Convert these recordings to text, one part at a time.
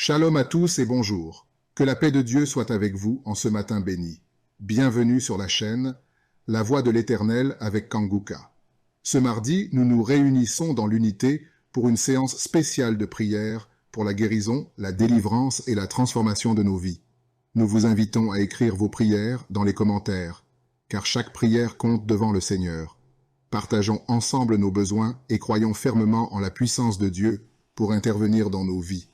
Shalom à tous et bonjour. Que la paix de Dieu soit avec vous en ce matin béni. Bienvenue sur la chaîne La Voix de l'Éternel avec Kanguka. Ce mardi, nous nous réunissons dans l'unité pour une séance spéciale de prière pour la guérison, la délivrance et la transformation de nos vies. Nous vous invitons à écrire vos prières dans les commentaires, car chaque prière compte devant le Seigneur. Partageons ensemble nos besoins et croyons fermement en la puissance de Dieu pour intervenir dans nos vies.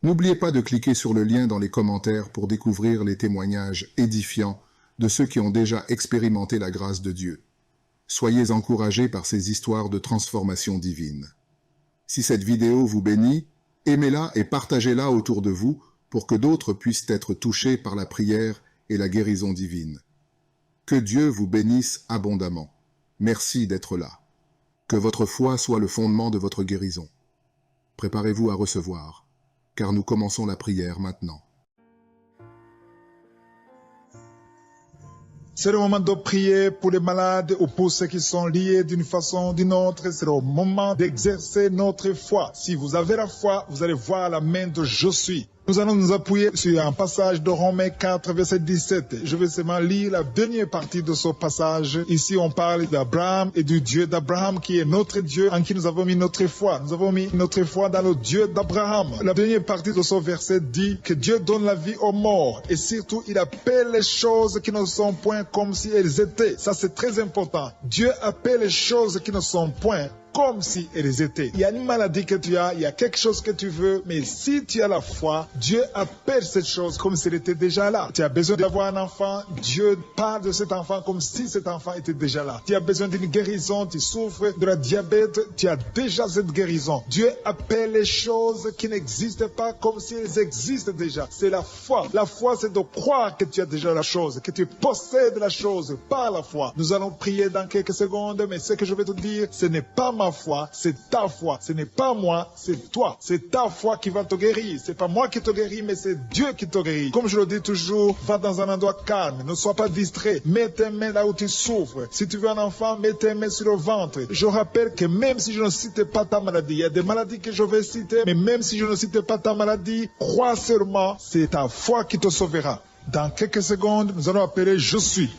N'oubliez pas de cliquer sur le lien dans les commentaires pour découvrir les témoignages édifiants de ceux qui ont déjà expérimenté la grâce de Dieu. Soyez encouragés par ces histoires de transformation divine. Si cette vidéo vous bénit, aimez-la et partagez-la autour de vous pour que d'autres puissent être touchés par la prière et la guérison divine. Que Dieu vous bénisse abondamment. Merci d'être là. Que votre foi soit le fondement de votre guérison. Préparez-vous à recevoir, car nous commençons la prière maintenant. C'est le moment de prier pour les malades ou pour ceux qui sont liés d'une façon ou d'une autre. C'est le moment d'exercer notre foi. Si vous avez la foi, vous allez voir la main de Je suis. Nous allons nous appuyer sur un passage de Romains 4, verset 17. Je vais seulement lire la dernière partie de ce passage. Ici, on parle d'Abraham et du Dieu d'Abraham qui est notre Dieu en qui nous avons mis notre foi. Nous avons mis notre foi dans le Dieu d'Abraham. La dernière partie de ce verset dit que Dieu donne la vie aux morts et surtout, il appelle les choses qui ne sont point comme si elles étaient. Ça, c'est très important. Dieu appelle les choses qui ne sont point comme si elles étaient. Il y a une maladie que tu as, il y a quelque chose que tu veux, mais si tu as la foi, Dieu appelle cette chose comme si elle était déjà là. Tu as besoin d'avoir un enfant, Dieu parle de cet enfant comme si cet enfant était déjà là. Tu as besoin d'une guérison, tu souffres de la diabète, tu as déjà cette guérison. Dieu appelle les choses qui n'existent pas comme si elles existent déjà. C'est la foi. La foi, c'est de croire que tu as déjà la chose, que tu possèdes la chose par la foi. Nous allons prier dans quelques secondes, mais ce que je vais te dire, ce n'est pas ma foi, c'est ta foi. Ce n'est pas moi, c'est toi. C'est ta foi qui va te guérir. C'est pas moi qui te guéris, mais c'est Dieu qui te guérit. Comme je le dis toujours, va dans un endroit calme. Ne sois pas distrait. Mets tes mains là où tu souffres. Si tu veux un enfant, mets tes mains sur le ventre. Je rappelle que même si je ne cite pas ta maladie, il y a des maladies que je vais citer, mais même si je ne cite pas ta maladie, crois seulement, c'est ta foi qui te sauvera. Dans quelques secondes, nous allons appeler Je suis.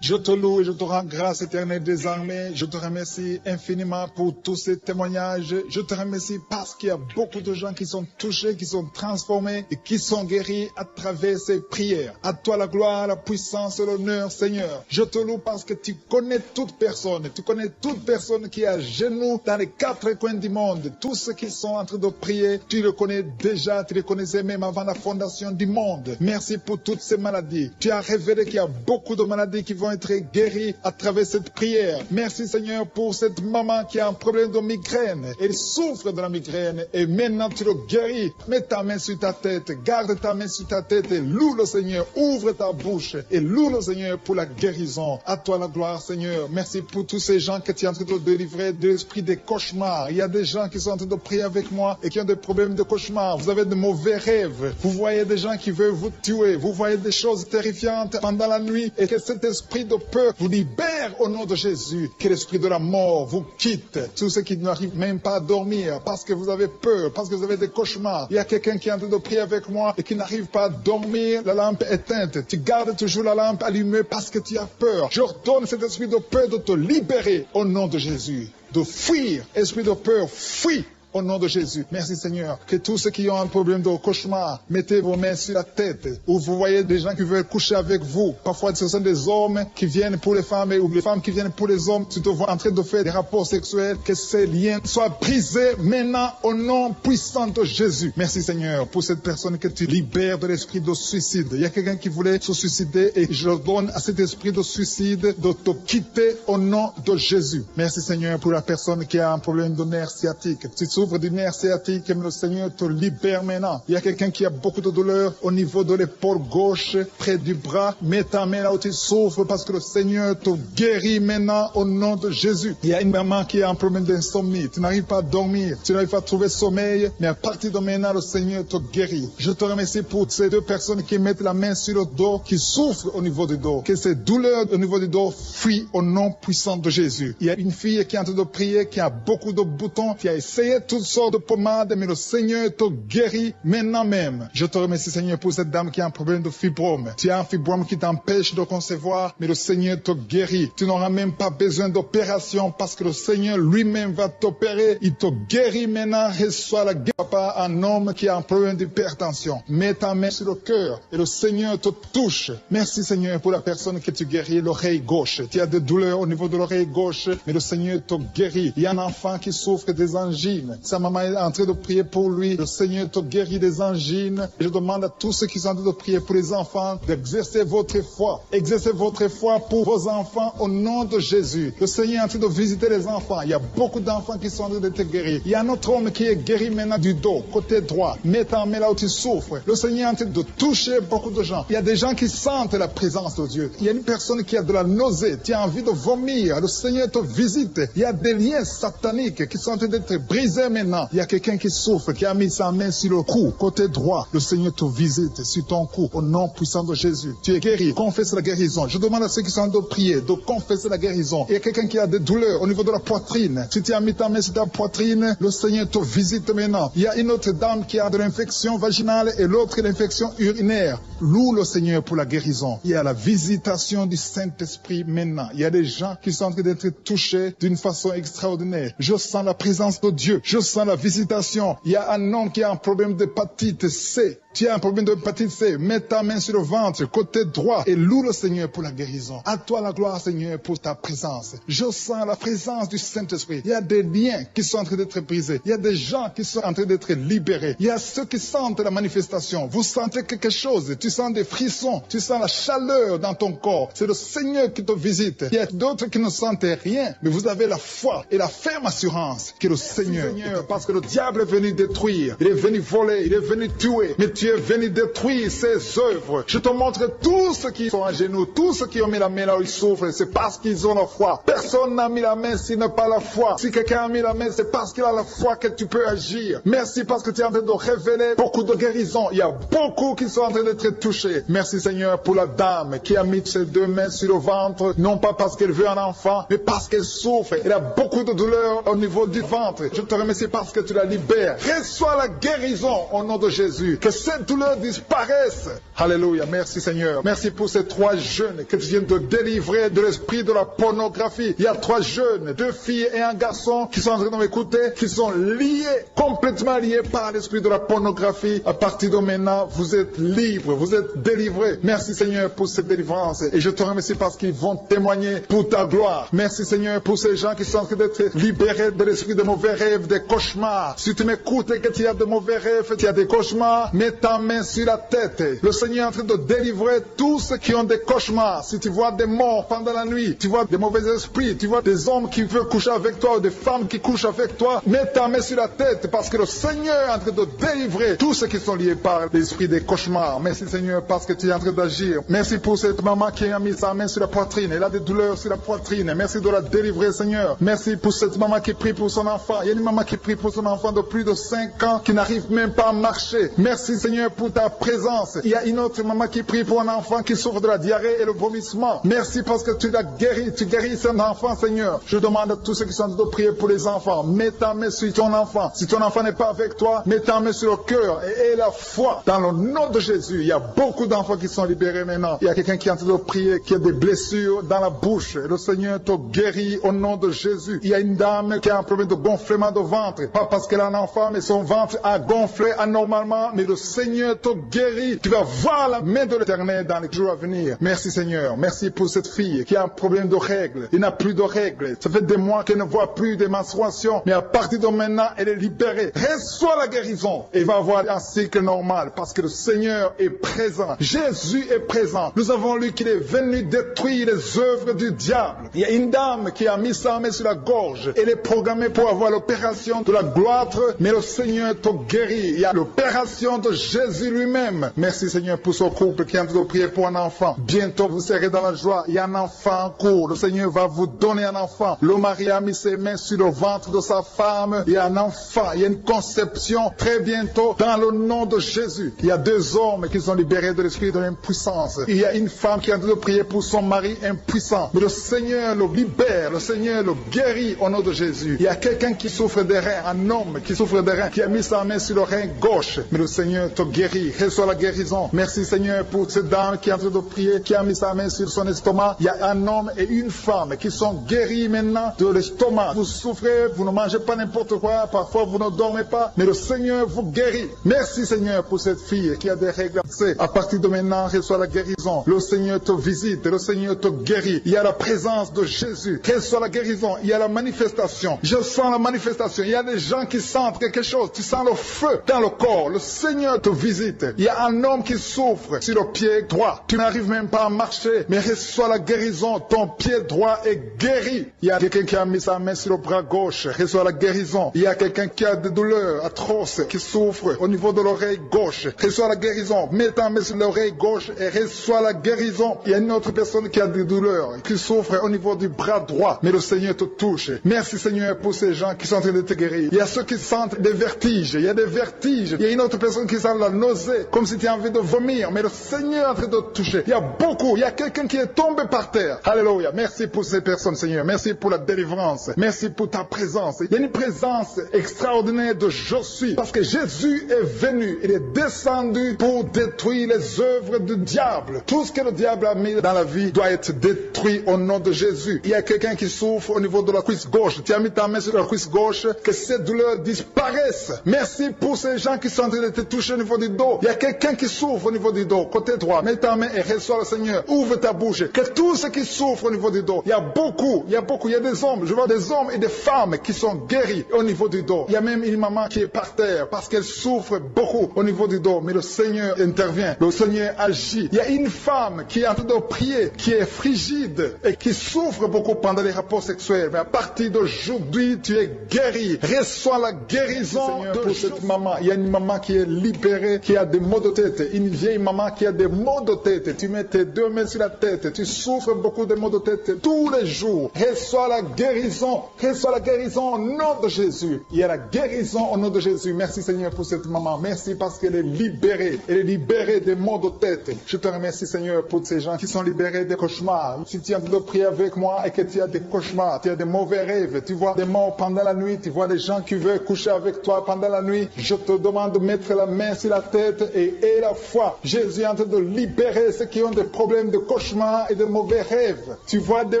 Je te loue et je te rends grâce éternelle des armées. Je te remercie infiniment pour tous ces témoignages. Je te remercie parce qu'il y a beaucoup de gens qui sont touchés, qui sont transformés et qui sont guéris à travers ces prières. À toi la gloire, la puissance et l'honneur, Seigneur. Je te loue parce que tu connais toute personne. Tu connais toute personne qui est à genoux dans les quatre coins du monde. Tous ceux qui sont en train de prier, tu le connais déjà. Tu les connaissais même avant la fondation du monde. Merci pour toutes ces maladies. Tu as révélé qu'il y a beaucoup de maladies qui vont être guérie à travers cette prière. Merci Seigneur pour cette maman qui a un problème de migraine. Elle souffre de la migraine et maintenant tu le guéris. Mets ta main sur ta tête, garde ta main sur ta tête et loue le Seigneur. Ouvre ta bouche et loue le Seigneur pour la guérison. À toi la gloire Seigneur. Merci pour tous ces gens que tu es en train de délivrer de l'esprit des cauchemars. Il y a des gens qui sont en train de prier avec moi et qui ont des problèmes de cauchemars. Vous avez de mauvais rêves. Vous voyez des gens qui veulent vous tuer. Vous voyez des choses terrifiantes pendant la nuit et que cet esprit de peur vous libère au nom de Jésus. Que l'esprit de la mort vous quitte. Tous ceux qui n'arrivent même pas à dormir parce que vous avez peur, parce que vous avez des cauchemars. Il y a quelqu'un qui est en train de prier avec moi et qui n'arrive pas à dormir, la lampe éteinte. Tu gardes toujours la lampe allumée parce que tu as peur. J'ordonne cet esprit de peur de te libérer au nom de Jésus. De fuir, esprit de peur, fuis. Au nom de Jésus. Merci Seigneur. Que tous ceux qui ont un problème de cauchemar, mettez vos mains sur la tête. Ou vous voyez des gens qui veulent coucher avec vous. Parfois ce sont des hommes qui viennent pour les femmes ou les femmes qui viennent pour les hommes. Tu te vois en train de faire des rapports sexuels. Que ces liens soient brisés maintenant au nom puissant de Jésus. Merci Seigneur pour cette personne que tu libères de l'esprit de suicide. Il y a quelqu'un qui voulait se suicider et je donne à cet esprit de suicide de te quitter au nom de Jésus. Merci Seigneur pour la personne qui a un problème de nerf sciatique. Tu souffre du nerf sciatique, mais le Seigneur te libère maintenant. Il y a quelqu'un qui a beaucoup de douleur au niveau de l'épaule gauche, près du bras. Mets ta main là où tu souffres parce que le Seigneur te guérit maintenant au nom de Jésus. Il y a une maman qui a un problème d'insomnie. Tu n'arrives pas à dormir, tu n'arrives pas à trouver sommeil, mais à partir de maintenant, le Seigneur te guérit. Je te remercie pour ces deux personnes qui mettent la main sur le dos, qui souffrent au niveau du dos. Que ces douleurs au niveau du dos fuient au nom puissant de Jésus. Il y a une fille qui est en train de prier, qui a beaucoup de boutons, qui a essayé toutes sortes de pommades, mais le Seigneur te guérit maintenant même. Je te remercie, Seigneur, pour cette dame qui a un problème de fibrome. Tu as un fibrome qui t'empêche de concevoir, mais le Seigneur te guérit. Tu n'auras même pas besoin d'opération parce que le Seigneur lui-même va t'opérer. Il te guérit maintenant. Reçois la guérison par un homme qui a un problème d'hypertension. Mets ta main sur le cœur et le Seigneur te touche. Merci, Seigneur, pour la personne que tu guéris, l'oreille gauche. Tu as des douleurs au niveau de l'oreille gauche, mais le Seigneur te guérit. Il y a un enfant qui souffre des angines. Sa maman est en train de prier pour lui. Le Seigneur te guérit des angines. Et je demande à tous ceux qui sont en train de prier pour les enfants d'exercer votre foi. Exercez votre foi pour vos enfants au nom de Jésus. Le Seigneur est en train de visiter les enfants. Il y a beaucoup d'enfants qui sont en train d'être guéris. Il y a un autre homme qui est guéri maintenant du dos, côté droit. Mets ta main là où tu souffres. Le Seigneur est en train de toucher beaucoup de gens. Il y a des gens qui sentent la présence de Dieu. Il y a une personne qui a de la nausée. Tu as envie de vomir. Le Seigneur te visite. Il y a des liens sataniques qui sont en train d'être brisés maintenant. Il y a quelqu'un qui souffre, qui a mis sa main sur le cou, côté droit. Le Seigneur te visite sur ton cou au nom puissant de Jésus. Tu es guéri. Confesse la guérison. Je demande à ceux qui sont en train de prier de confesser la guérison. Il y a quelqu'un qui a des douleurs au niveau de la poitrine. Si tu as mis ta main sur ta poitrine, le Seigneur te visite maintenant. Il y a une autre dame qui a de l'infection vaginale et l'autre l'infection urinaire. Loue le Seigneur pour la guérison. Il y a la visitation du Saint-Esprit maintenant. Il y a des gens qui sont en train d'être touchés d'une façon extraordinaire. Je sens la présence de Dieu. Je sens la visitation. Il y a un homme qui a un problème d'hépatite C. Tu as un problème d'hépatite C, mets ta main sur le ventre, côté droit, et loue le Seigneur pour la guérison. À toi la gloire, Seigneur, pour ta présence. Je sens la présence du Saint-Esprit. Il y a des liens qui sont en train d'être brisés. Il y a des gens qui sont en train d'être libérés. Il y a ceux qui sentent la manifestation. Vous sentez quelque chose. Tu sens des frissons. Tu sens la chaleur dans ton corps. C'est le Seigneur qui te visite. Il y a d'autres qui ne sentent rien, mais vous avez la foi et la ferme assurance que le Seigneur, parce que le diable est venu détruire. Il est venu voler. Il est venu tuer. Mais tu es venu détruire ses œuvres. Je te montre tous ceux qui sont à genoux, tous ceux qui ont mis la main là où ils souffrent, c'est parce qu'ils ont la foi. Personne n'a mis la main s'il n'a pas la foi. Si quelqu'un a mis la main, c'est parce qu'il a la foi que tu peux agir. Merci parce que tu es en train de révéler beaucoup de guérisons. Il y a beaucoup qui sont en train d'être touchés. Merci Seigneur pour la dame qui a mis ses deux mains sur le ventre, non pas parce qu'elle veut un enfant, mais parce qu'elle souffre. Elle a beaucoup de douleur au niveau du ventre. Je te remercie parce que tu la libères. Reçois la guérison au nom de Jésus. Que cette douleur disparaisse. Alléluia. Merci Seigneur. Merci pour ces 3 jeunes que tu viens de délivrer de l'esprit de la pornographie. Il y a 3 jeunes, 2 filles et un garçon qui sont en train de m'écouter, qui sont liés, complètement liés par l'esprit de la pornographie. À partir de maintenant, vous êtes libres, vous êtes délivrés. Merci Seigneur pour cette délivrance. Et je te remercie parce qu'ils vont témoigner pour ta gloire. Merci Seigneur pour ces gens qui sont en train d'être libérés de l'esprit de mauvais rêves, des cauchemars. Si tu m'écoutes et que tu as de mauvais rêves, tu as des cauchemars, mets ta main sur la tête. Le Seigneur est en train de délivrer tous ceux qui ont des cauchemars. Si tu vois des morts pendant la nuit, tu vois des mauvais esprits, tu vois des hommes qui veulent coucher avec toi ou des femmes qui couchent avec toi, mets ta main sur la tête parce que le Seigneur est en train de délivrer tous ceux qui sont liés par l'esprit des cauchemars. Merci Seigneur parce que tu es en train d'agir. Merci pour cette maman qui a mis sa main sur la poitrine. Elle a des douleurs sur la poitrine. Merci de la délivrer Seigneur. Merci pour cette maman qui prie pour son enfant. Il y a une maman qui prie pour son enfant de plus de 5 ans qui n'arrive même pas à marcher. Merci Seigneur pour ta présence. Il y a une autre maman qui prie pour un enfant qui souffre de la diarrhée et le vomissement. Merci parce que tu l'as guéri. Tu guéris cet enfant, Seigneur. Je demande à tous ceux qui sont en train de prier pour les enfants. Mets ta main sur ton enfant. Si ton enfant n'est pas avec toi, mets ta main sur le cœur et aie la foi. Dans le nom de Jésus, il y a beaucoup d'enfants qui sont libérés maintenant. Il y a quelqu'un qui est en train de prier, qui a des blessures dans la bouche. Le Seigneur te guérit au nom de Jésus. Il y a une dame qui a un problème de gonflement de ventre. Pas parce qu'elle a un enfant, mais son ventre a gonflé anormalement. Mais le Seigneur Seigneur te guérit. Tu vas voir la main de l'Éternel dans les jours à venir. Merci Seigneur. Merci pour cette fille qui a un problème de règles. Il n'a plus de règles. Ça fait des mois qu'elle ne voit plus de menstruation. Mais à partir de maintenant, elle est libérée. Reçois la guérison. Et va avoir un cycle normal parce que le Seigneur est présent. Jésus est présent. Nous avons lu qu'il est venu détruire les œuvres du diable. Il y a une dame qui a mis sa main sur la gorge. Elle est programmée pour avoir l'opération de la gloire, mais le Seigneur te guérit. Il y a l'opération de Jésus lui-même. Merci Seigneur pour ce couple qui est en train de prier pour un enfant. Bientôt vous serez dans la joie. Il y a un enfant en cours. Le Seigneur va vous donner un enfant. Le mari a mis ses mains sur le ventre de sa femme. Il y a un enfant. Il y a une conception très bientôt dans le nom de Jésus. Il y a 2 hommes qui sont libérés de l'esprit de l'impuissance. Il y a une femme qui est en train de prier pour son mari impuissant. Mais le Seigneur le libère. Le Seigneur le guérit au nom de Jésus. Il y a quelqu'un qui souffre des reins. Un homme qui souffre des reins. Qui a mis sa main sur le rein gauche. Mais le Seigneur te guérit. Reçois la guérison. Merci Seigneur pour cette dame qui est en train de prier. Qui a mis sa main sur son estomac. Il y a un homme et une femme qui sont guéris maintenant de l'estomac. Vous souffrez. Vous ne mangez pas n'importe quoi. Parfois vous ne dormez pas. Mais le Seigneur vous guérit. Merci Seigneur pour cette fille qui a des règles. À partir de maintenant, reçois la guérison. Le Seigneur te visite. Le Seigneur te guérit. Il y a la présence de Jésus. Reçois la guérison. Il y a la manifestation. Je sens la manifestation. Il y a des gens qui sentent quelque chose. Tu sens le feu dans le corps. Le Seigneur te visite. Il y a un homme qui souffre sur le pied droit. Tu n'arrives même pas à marcher. Mais reçois la guérison. Ton pied droit est guéri. Il y a quelqu'un qui a mis sa main sur le bras gauche. Reçois la guérison. Il y a quelqu'un qui a des douleurs atroces, qui souffre au niveau de l'oreille gauche. Reçois la guérison. Mets ta main sur l'oreille gauche et reçois la guérison. Il y a une autre personne qui a des douleurs, qui souffre au niveau du bras droit. Mais le Seigneur te touche. Merci Seigneur pour ces gens qui sont en train de te guérir. Il y a ceux qui sentent des vertiges. Il y a des vertiges. Il y a une autre personne qui sent la nausée, comme si tu as envie de vomir. Mais le Seigneur est en train de te toucher. Il y a beaucoup. Il y a quelqu'un qui est tombé par terre. Alléluia. Merci pour ces personnes Seigneur. Merci pour la délivrance. Merci pour ta présence. Il y a une présence extraordinaire de je suis. Parce que Jésus est venu. Il est descendu pour détruire les œuvres du diable. Tout ce que le diable a mis dans la vie doit être détruit au nom de Jésus. Il y a quelqu'un qui souffre au niveau de la cuisse gauche. Tu as mis ta main sur la cuisse gauche. Que ces douleurs disparaissent. Merci pour ces gens qui sont en train de te toucher au niveau du dos. Il y a quelqu'un qui souffre au niveau du dos. Côté droit. Mets ta main et reçois le Seigneur. Ouvre ta bouche. Que tous ceux qui souffrent au niveau du dos. Il y a beaucoup. Il y a des hommes. Je vois des hommes et des femmes qui sont guéris au niveau du dos. Il y a même une maman qui est par terre parce qu'elle souffre beaucoup au niveau du dos. Mais le Seigneur intervient. Le Seigneur agit. Il y a une femme qui est en train de prier, qui est frigide et qui souffre beaucoup pendant les rapports sexuels. Mais à partir d'aujourd'hui, tu es guéri. Reçois la guérison pour cette maman. Il y a une maman qui est libérée, qui a des maux de tête. Une vieille maman qui a des maux de tête. Tu mets tes 2 mains sur la tête. Tu souffres beaucoup de maux de tête tous les jours. Reçois la guérison. Reçois la guérison au nom de Jésus. Il y a la guérison au nom de Jésus. Merci Seigneur pour cette maman. Merci parce qu'elle est libérée. Elle est libérée des maux de tête. Je te remercie Seigneur pour ces gens qui sont libérés des cauchemars. Si tu as envie de prier avec moi et que tu as des cauchemars, tu as des mauvais rêves, tu vois des morts pendant la nuit, tu vois des gens qui veulent coucher avec toi pendant la nuit, je te demande de mettre la main sur la tête et la foi. Jésus est en train de libérer ceux qui ont des problèmes de cauchemars et de mauvais rêves. Tu vois des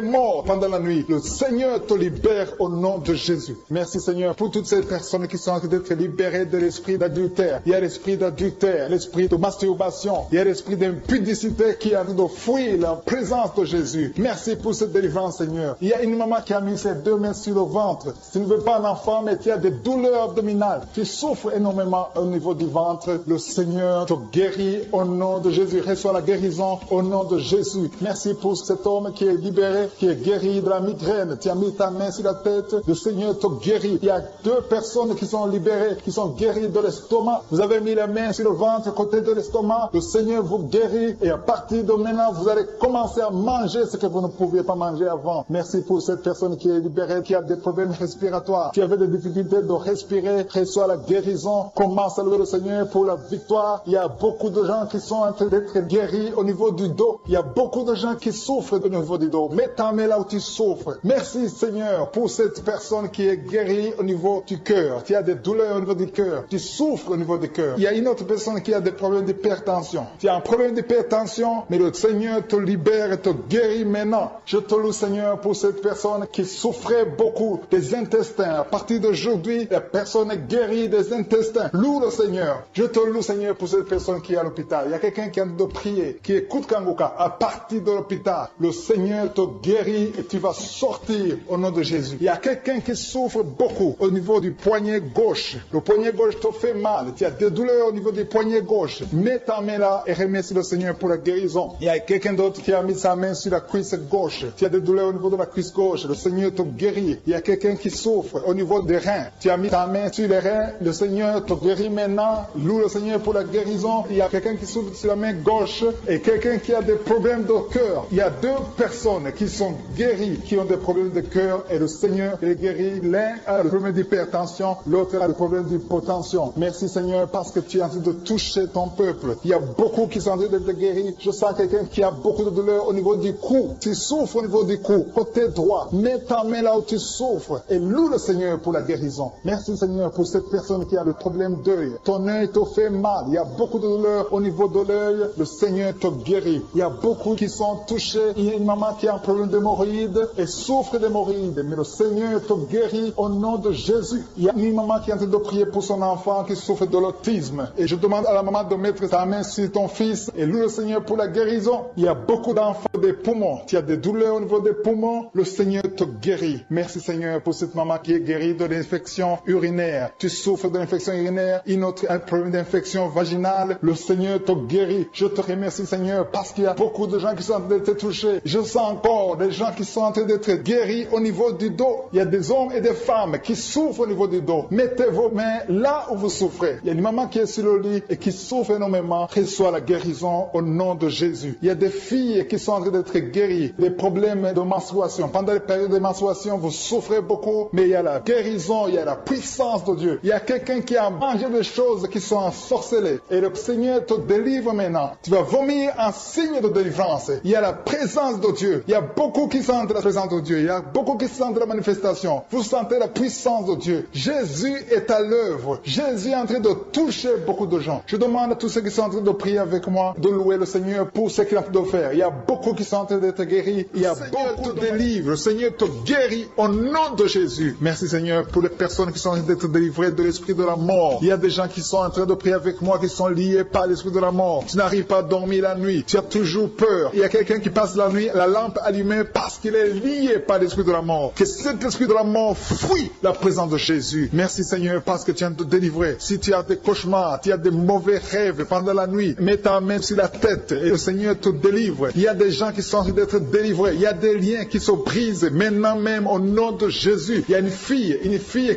morts pendant la nuit. Le Seigneur te libère au nom de Jésus. Merci Seigneur pour toutes ces personnes qui sont en train d'être libérées de l'esprit d'adultère. Il y a l'esprit d'adultère, l'esprit de masturbation, il y a l'esprit d'impudicité qui est en train de fuir la présence de Jésus. Merci pour cette délivrance Seigneur. Il y a une maman qui a mis ses 2 mains sur le ventre. Tu ne veux pas un enfant mais tu as des douleurs abdominales. Tu souffres énormément au niveau du ventre. Le Seigneur te guérit au nom de Jésus. Reçois la guérison au nom de Jésus. Merci pour cet homme qui est libéré, qui est guéri de la migraine. Tu as mis ta main sur la tête. Le Seigneur te guérit. Il y a 2 personnes qui sont libérées, qui sont guéries de l'estomac. Vous avez mis la main sur le ventre, côté de l'estomac. Le Seigneur vous guérit. Et à partir de maintenant, vous allez commencer à manger ce que vous ne pouviez pas manger avant. Merci pour cette personne qui est libérée, qui a des problèmes respiratoires, qui avait des difficultés de respirer. Reçois la guérison. Commence à louer le Seigneur pour la victoire. Il y a beaucoup de gens qui sont en train d'être guéris au niveau du dos. Il y a beaucoup de gens qui souffrent au niveau du dos. Mets ta main là où tu souffres. Merci Seigneur pour cette personne qui est guérie au niveau du cœur. Tu as des douleurs au niveau du cœur. Tu souffres au niveau du cœur. Il y a une autre personne qui a des problèmes d'hypertension. Tu as un problème d'hypertension, mais le Seigneur te libère et te guérit maintenant. Je te loue Seigneur pour cette personne qui souffrait beaucoup des intestins. À partir d'aujourd'hui, la personne est guérie des intestins. Loue le Seigneur. Je Je te loue, Seigneur, pour cette personne qui est à l'hôpital. Il y a quelqu'un qui est en train de prier, qui écoute Kanguka. À partir de l'hôpital, le Seigneur te guérit et tu vas sortir au nom de Jésus. Il y a quelqu'un qui souffre beaucoup au niveau du poignet gauche. Le poignet gauche te fait mal. Tu as des douleurs au niveau du poignet gauche. Mets ta main là et remercie le Seigneur pour la guérison. Il y a quelqu'un d'autre qui a mis sa main sur la cuisse gauche. Tu as des douleurs au niveau de la cuisse gauche. Le Seigneur te guérit. Il y a quelqu'un qui souffre au niveau des reins. Tu as mis ta main sur les reins. Le Seigneur te guérit maintenant. Loue le Seigneur pour la guérison. Il y a quelqu'un qui souffre sur la main gauche et quelqu'un qui a des problèmes de cœur. Il y a deux personnes qui sont guéries, qui ont des problèmes de cœur et le Seigneur les guérit. L'un a le problème d'hypertension, l'autre a le problème d'hypotension. Merci Seigneur parce que tu es en train de toucher ton peuple. Il y a beaucoup qui sont en train d'être guéris. Je sens quelqu'un qui a beaucoup de douleur au niveau du cou. Tu souffres au niveau du cou, côté droit. Mets ta main là où tu souffres et loue le Seigneur pour la guérison. Merci Seigneur pour cette personne qui a le problème d'œil. Ton œil te fait mal. Il y a beaucoup de douleur au niveau de l'œil. Le Seigneur te guérit. Il y a beaucoup qui sont touchés. Il y a une maman qui a un problème d'hémorroïdes et souffre d'hémorroïdes. Mais le Seigneur te guérit au nom de Jésus. Il y a une maman qui est en train de prier pour son enfant qui souffre de l'autisme. Et je demande à la maman de mettre sa main sur ton fils et loue le Seigneur pour la guérison. Il y a beaucoup d'enfants des poumons. Tu as des douleurs au niveau des poumons. Le Seigneur te guérit. Merci Seigneur pour cette maman qui est guérie de l'infection urinaire. Tu souffres de l'infection urinaire. Une autre a un problème d'infection vaginale. Le Seigneur te guérit. Je te remercie Seigneur parce qu'il y a beaucoup de gens qui sont en train d'être touchés. Je sens encore des gens qui sont en train d'être guéris au niveau du dos. Il y a des hommes et des femmes qui souffrent au niveau du dos. Mettez vos mains là où vous souffrez. Il y a une maman qui est sur le lit et qui souffre énormément. Reçoit la guérison au nom de Jésus. Il y a des filles qui sont en train d'être guéries. Des problèmes de menstruation. Pendant les périodes de menstruation, vous souffrez beaucoup, mais il y a la guérison, il y a la puissance de Dieu. Il y a quelqu'un qui a mangé des choses qui sont ensorcelées. Et le Seigneur te délivre maintenant. Tu vas vomir un signe de délivrance. Il y a la présence de Dieu. Il y a beaucoup qui sentent la présence de Dieu. Il y a beaucoup qui sentent la manifestation. Vous sentez la puissance de Dieu. Jésus est à l'œuvre. Jésus est en train de toucher beaucoup de gens. Je demande à tous ceux qui sont en train de prier avec moi de louer le Seigneur pour ce qu'il a fait de faire. Il y a beaucoup qui sont en train d'être guéris. Il y a beaucoup de délivres. Le Seigneur te guérit au nom de Jésus. Merci Seigneur pour les personnes qui sont en train d'être délivrées de l'esprit de la mort. Il y a des gens qui sont en train de prier avec moi qui sont liés par l'esprit de la mort. Tu n'arrives pas à dormir la nuit. Tu as toujours peur. Il y a quelqu'un qui passe la nuit, la lampe allumée parce qu'il est lié par l'esprit de la mort. Que cet esprit de la mort fuit la présence de Jésus. Merci Seigneur parce que tu viens de te délivrer. Si tu as des cauchemars, tu as des mauvais rêves pendant la nuit, mets ta main sur la tête et le Seigneur te délivre. Il y a des gens qui sont en train d'être délivrés. Il y a des liens qui se brisent maintenant même au nom de Jésus. Il y a une fille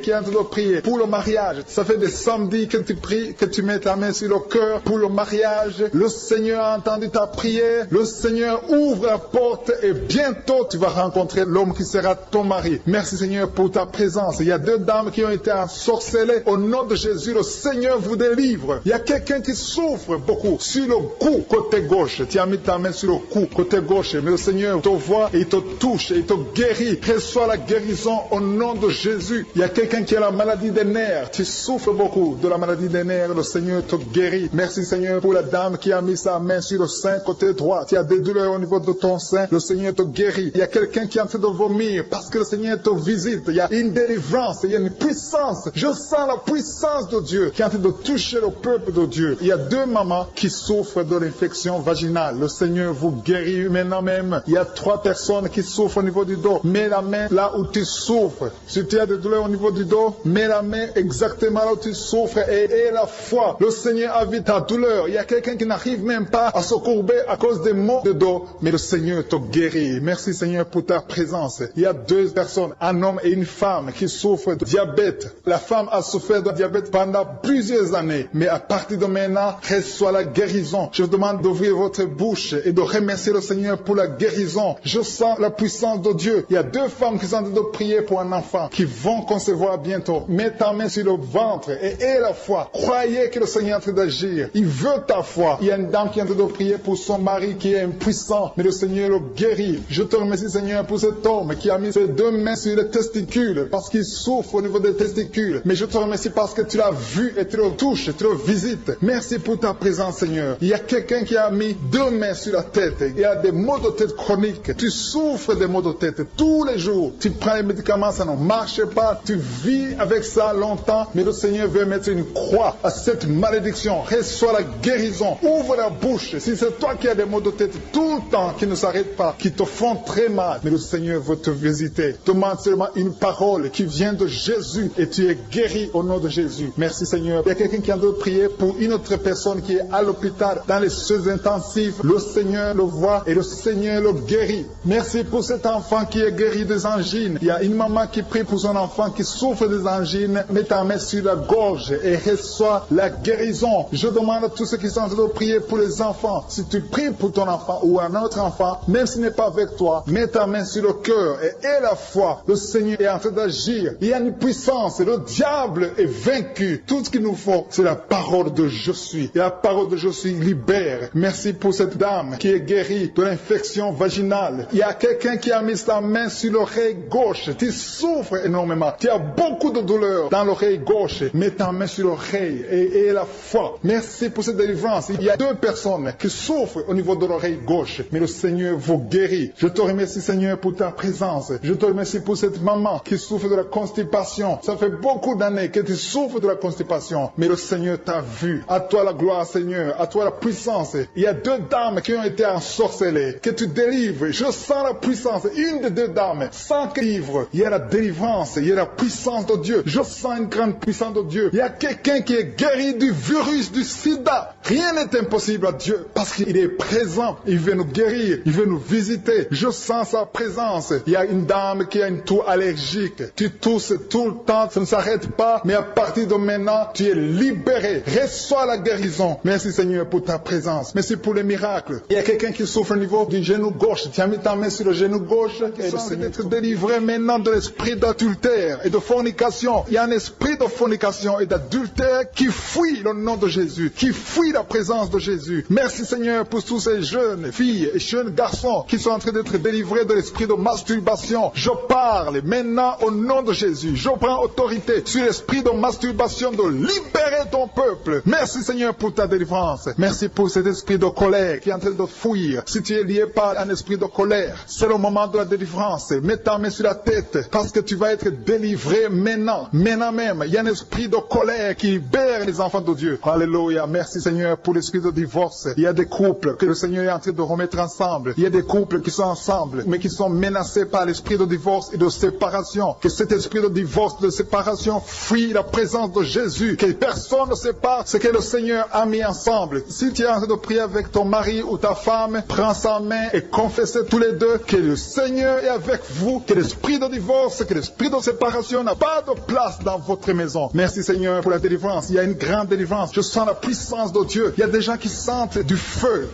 qui est en train de prier pour le mariage. Ça fait des samedis que tu pries, que tu mets ta main sur le cœur pour le mariage. Le Seigneur a entendu ta prière. Le Seigneur ouvre la porte et bientôt tu vas rencontrer l'homme qui sera ton mari. Merci Seigneur pour ta présence. Il y a deux dames qui ont été ensorcelées. Au nom de Jésus, le Seigneur vous délivre. Il y a quelqu'un qui souffre beaucoup sur le cou, côté gauche. Tu as mis ta main sur le cou, côté gauche. Mais le Seigneur te voit et il te touche et il te guérit. Reçois la guérison au nom de Jésus. Il y a quelqu'un qui a la maladie des nerfs. Tu souffres beaucoup de la maladie des nerfs. Le Seigneur te guérit. Merci Seigneur pour la dame qui a mis sa main sur le sein côté droit. Tu as des douleurs au niveau de ton sein. Le Seigneur te guérit. Il y a quelqu'un qui est en train de vomir parce que le Seigneur te visite. Il y a une délivrance. Il y a une puissance. Je sens la puissance de Dieu qui est en train de toucher le peuple de Dieu. Il y a deux mamans qui souffrent de l'infection vaginale. Le Seigneur vous guérit maintenant même. Il y a trois personnes qui souffrent au niveau du dos. Mets la main là où tu souffres. Si tu as des douleurs au niveau du dos, mets la main exactement là où tu souffres et aie la foi. Le Seigneur a vu ta douleur. Il y a quelqu'un qui n'arrive même pas à se courber à cause des maux de dos. Mais le Seigneur te guérit. Merci Seigneur pour ta présence. Il y a deux personnes, un homme et une femme qui souffrent de diabète. La femme a souffert de diabète pendant plusieurs années. Mais à partir de maintenant, reçoit la guérison. Je vous demande d'ouvrir votre bouche et de remercier le Seigneur pour la guérison. Je sens la puissance de Dieu. Il y a deux femmes qui sont en train de prier pour un enfant qui vont concevoir bientôt. Mets ta main sur le ventre et aie la foi. Croyez que le Seigneur est en train d'agir. Il veut ta foi. Il y a une dame qui est en train de prier pour son mari qui est impuissant, mais le Seigneur le guérit. Je te remercie Seigneur pour cet homme qui a mis ses deux mains sur les testicules parce qu'il souffre au niveau des testicules. Mais je te remercie parce que tu l'as vu et tu le touches, tu le visites. Merci pour ta présence Seigneur. Il y a quelqu'un qui a mis deux mains sur la tête. Il y a des maux de tête chroniques. Tu souffres des maux de tête tous les jours. Tu prends les médicaments, ça ne marche pas. Tu vis avec ça longtemps, mais le Seigneur veut mettre une croix à cette malédiction. Reçois la guérison. Ouvre la bouche. Si c'est toi qui as des maux de tête tout le temps, qui ne s'arrêtent pas, qui te font très mal, mais le Seigneur veut te visiter. Demande seulement une parole qui vient de Jésus et tu es guéri au nom de Jésus. Merci Seigneur. Il y a quelqu'un qui a de prier pour une autre personne qui est à l'hôpital, dans les soins intensifs. Le Seigneur le voit et le Seigneur le guérit. Merci pour cet enfant qui est guéri des angines. Il y a une maman qui prie pour son enfant qui souffre des angines. Mets ta main sur la gorge et reçois la guérison. Je demande à tous ceux qui sont en train de prier pour les enfants. Si tu pries pour ton enfant ou un autre enfant, même s'il n'est pas avec toi, mets ta main sur le cœur et aie la foi. Le Seigneur est en train d'agir. Il y a une puissance. Le diable est vaincu. Tout ce qu'il nous faut, c'est la parole de je suis. Et la parole de je suis libère. Merci pour cette dame qui est guérie de l'infection vaginale. Il y a quelqu'un qui a mis sa main sur l'oreille gauche. Tu souffres énormément. Tu as beaucoup de douleur dans l'oreille gauche. Mets ta main sur l'oreille et la foi. Merci pour cette délivrance. Il y a 2 personnes qui souffrent au niveau de l'oreille gauche. Mais le Seigneur vous guérit. Je te remercie Seigneur pour ta présence. Je te remercie pour cette maman qui souffre de la constipation. Ça fait beaucoup d'années que tu souffres de la constipation. Mais le Seigneur t'a vu. À toi la gloire Seigneur. À toi la puissance. Il y a 2 dames qui ont été ensorcelées. Que tu délivres. Je sens la puissance. Une des 2 dames. Sans qu'elle livre. Il y a la délivrance. Il y a la puissance de Dieu. Je sens une grande puissance de Dieu. Il y a quelqu'un qui est guéri du virus du sida. Rien n'est impossible à Dieu. Parce qu'il est présent. Il veut nous guérir. Il veut nous visiter. Je sens sa présence. Il y a une dame qui a une toux allergique. Tu tousses tout le temps. Ça ne s'arrête pas. Mais à partir de maintenant, tu es libéré. Reçois la guérison. Merci Seigneur pour ta présence. Merci pour les miracles. Il y a quelqu'un qui souffre au niveau du genou gauche. Tu as mis ta main sur le genou gauche. Et le Seigneur être délivré maintenant de l'esprit d'adultère et de fornication. Il y a un esprit de fornication et d'adultère qui fuit le nom de Jésus, qui fuit la présence de Jésus. Merci Seigneur pour tous ces jeunes filles et jeunes garçons qui sont en train d'être délivrés de l'esprit de masturbation. Je parle maintenant au nom de Jésus. Je prends autorité sur l'esprit de masturbation de libérer ton peuple. Merci Seigneur pour ta délivrance. Merci pour cet esprit de colère qui est en train de fuir. Si tu es lié par un esprit de colère, c'est le moment de la délivrance. Mets ta main sur la tête parce que tu vas être délivré maintenant. Maintenant même, il y a un esprit de colère qui libère les enfants de Dieu. Alléluia. Merci Seigneur pour l'esprit de divorce. Il y a des couples que le Seigneur est en train de remettre ensemble. Il y a des couples qui sont ensemble mais qui sont menacés par l'esprit de divorce et de séparation. Que cet esprit de divorce, de séparation fuit la présence de Jésus. Que personne ne sépare ce que le Seigneur a mis ensemble. Si tu es en train de prier avec ton mari ou ta femme, prends sa main et confessez tous les deux que le Seigneur est avec vous, que l'esprit de divorce, que l'esprit de séparation n'a pas de place dans votre maison. Merci Seigneur pour la délivrance. Il y a une grande délivrance. Je sens la puissance de Dieu. Il y a des gens qui sentent du feu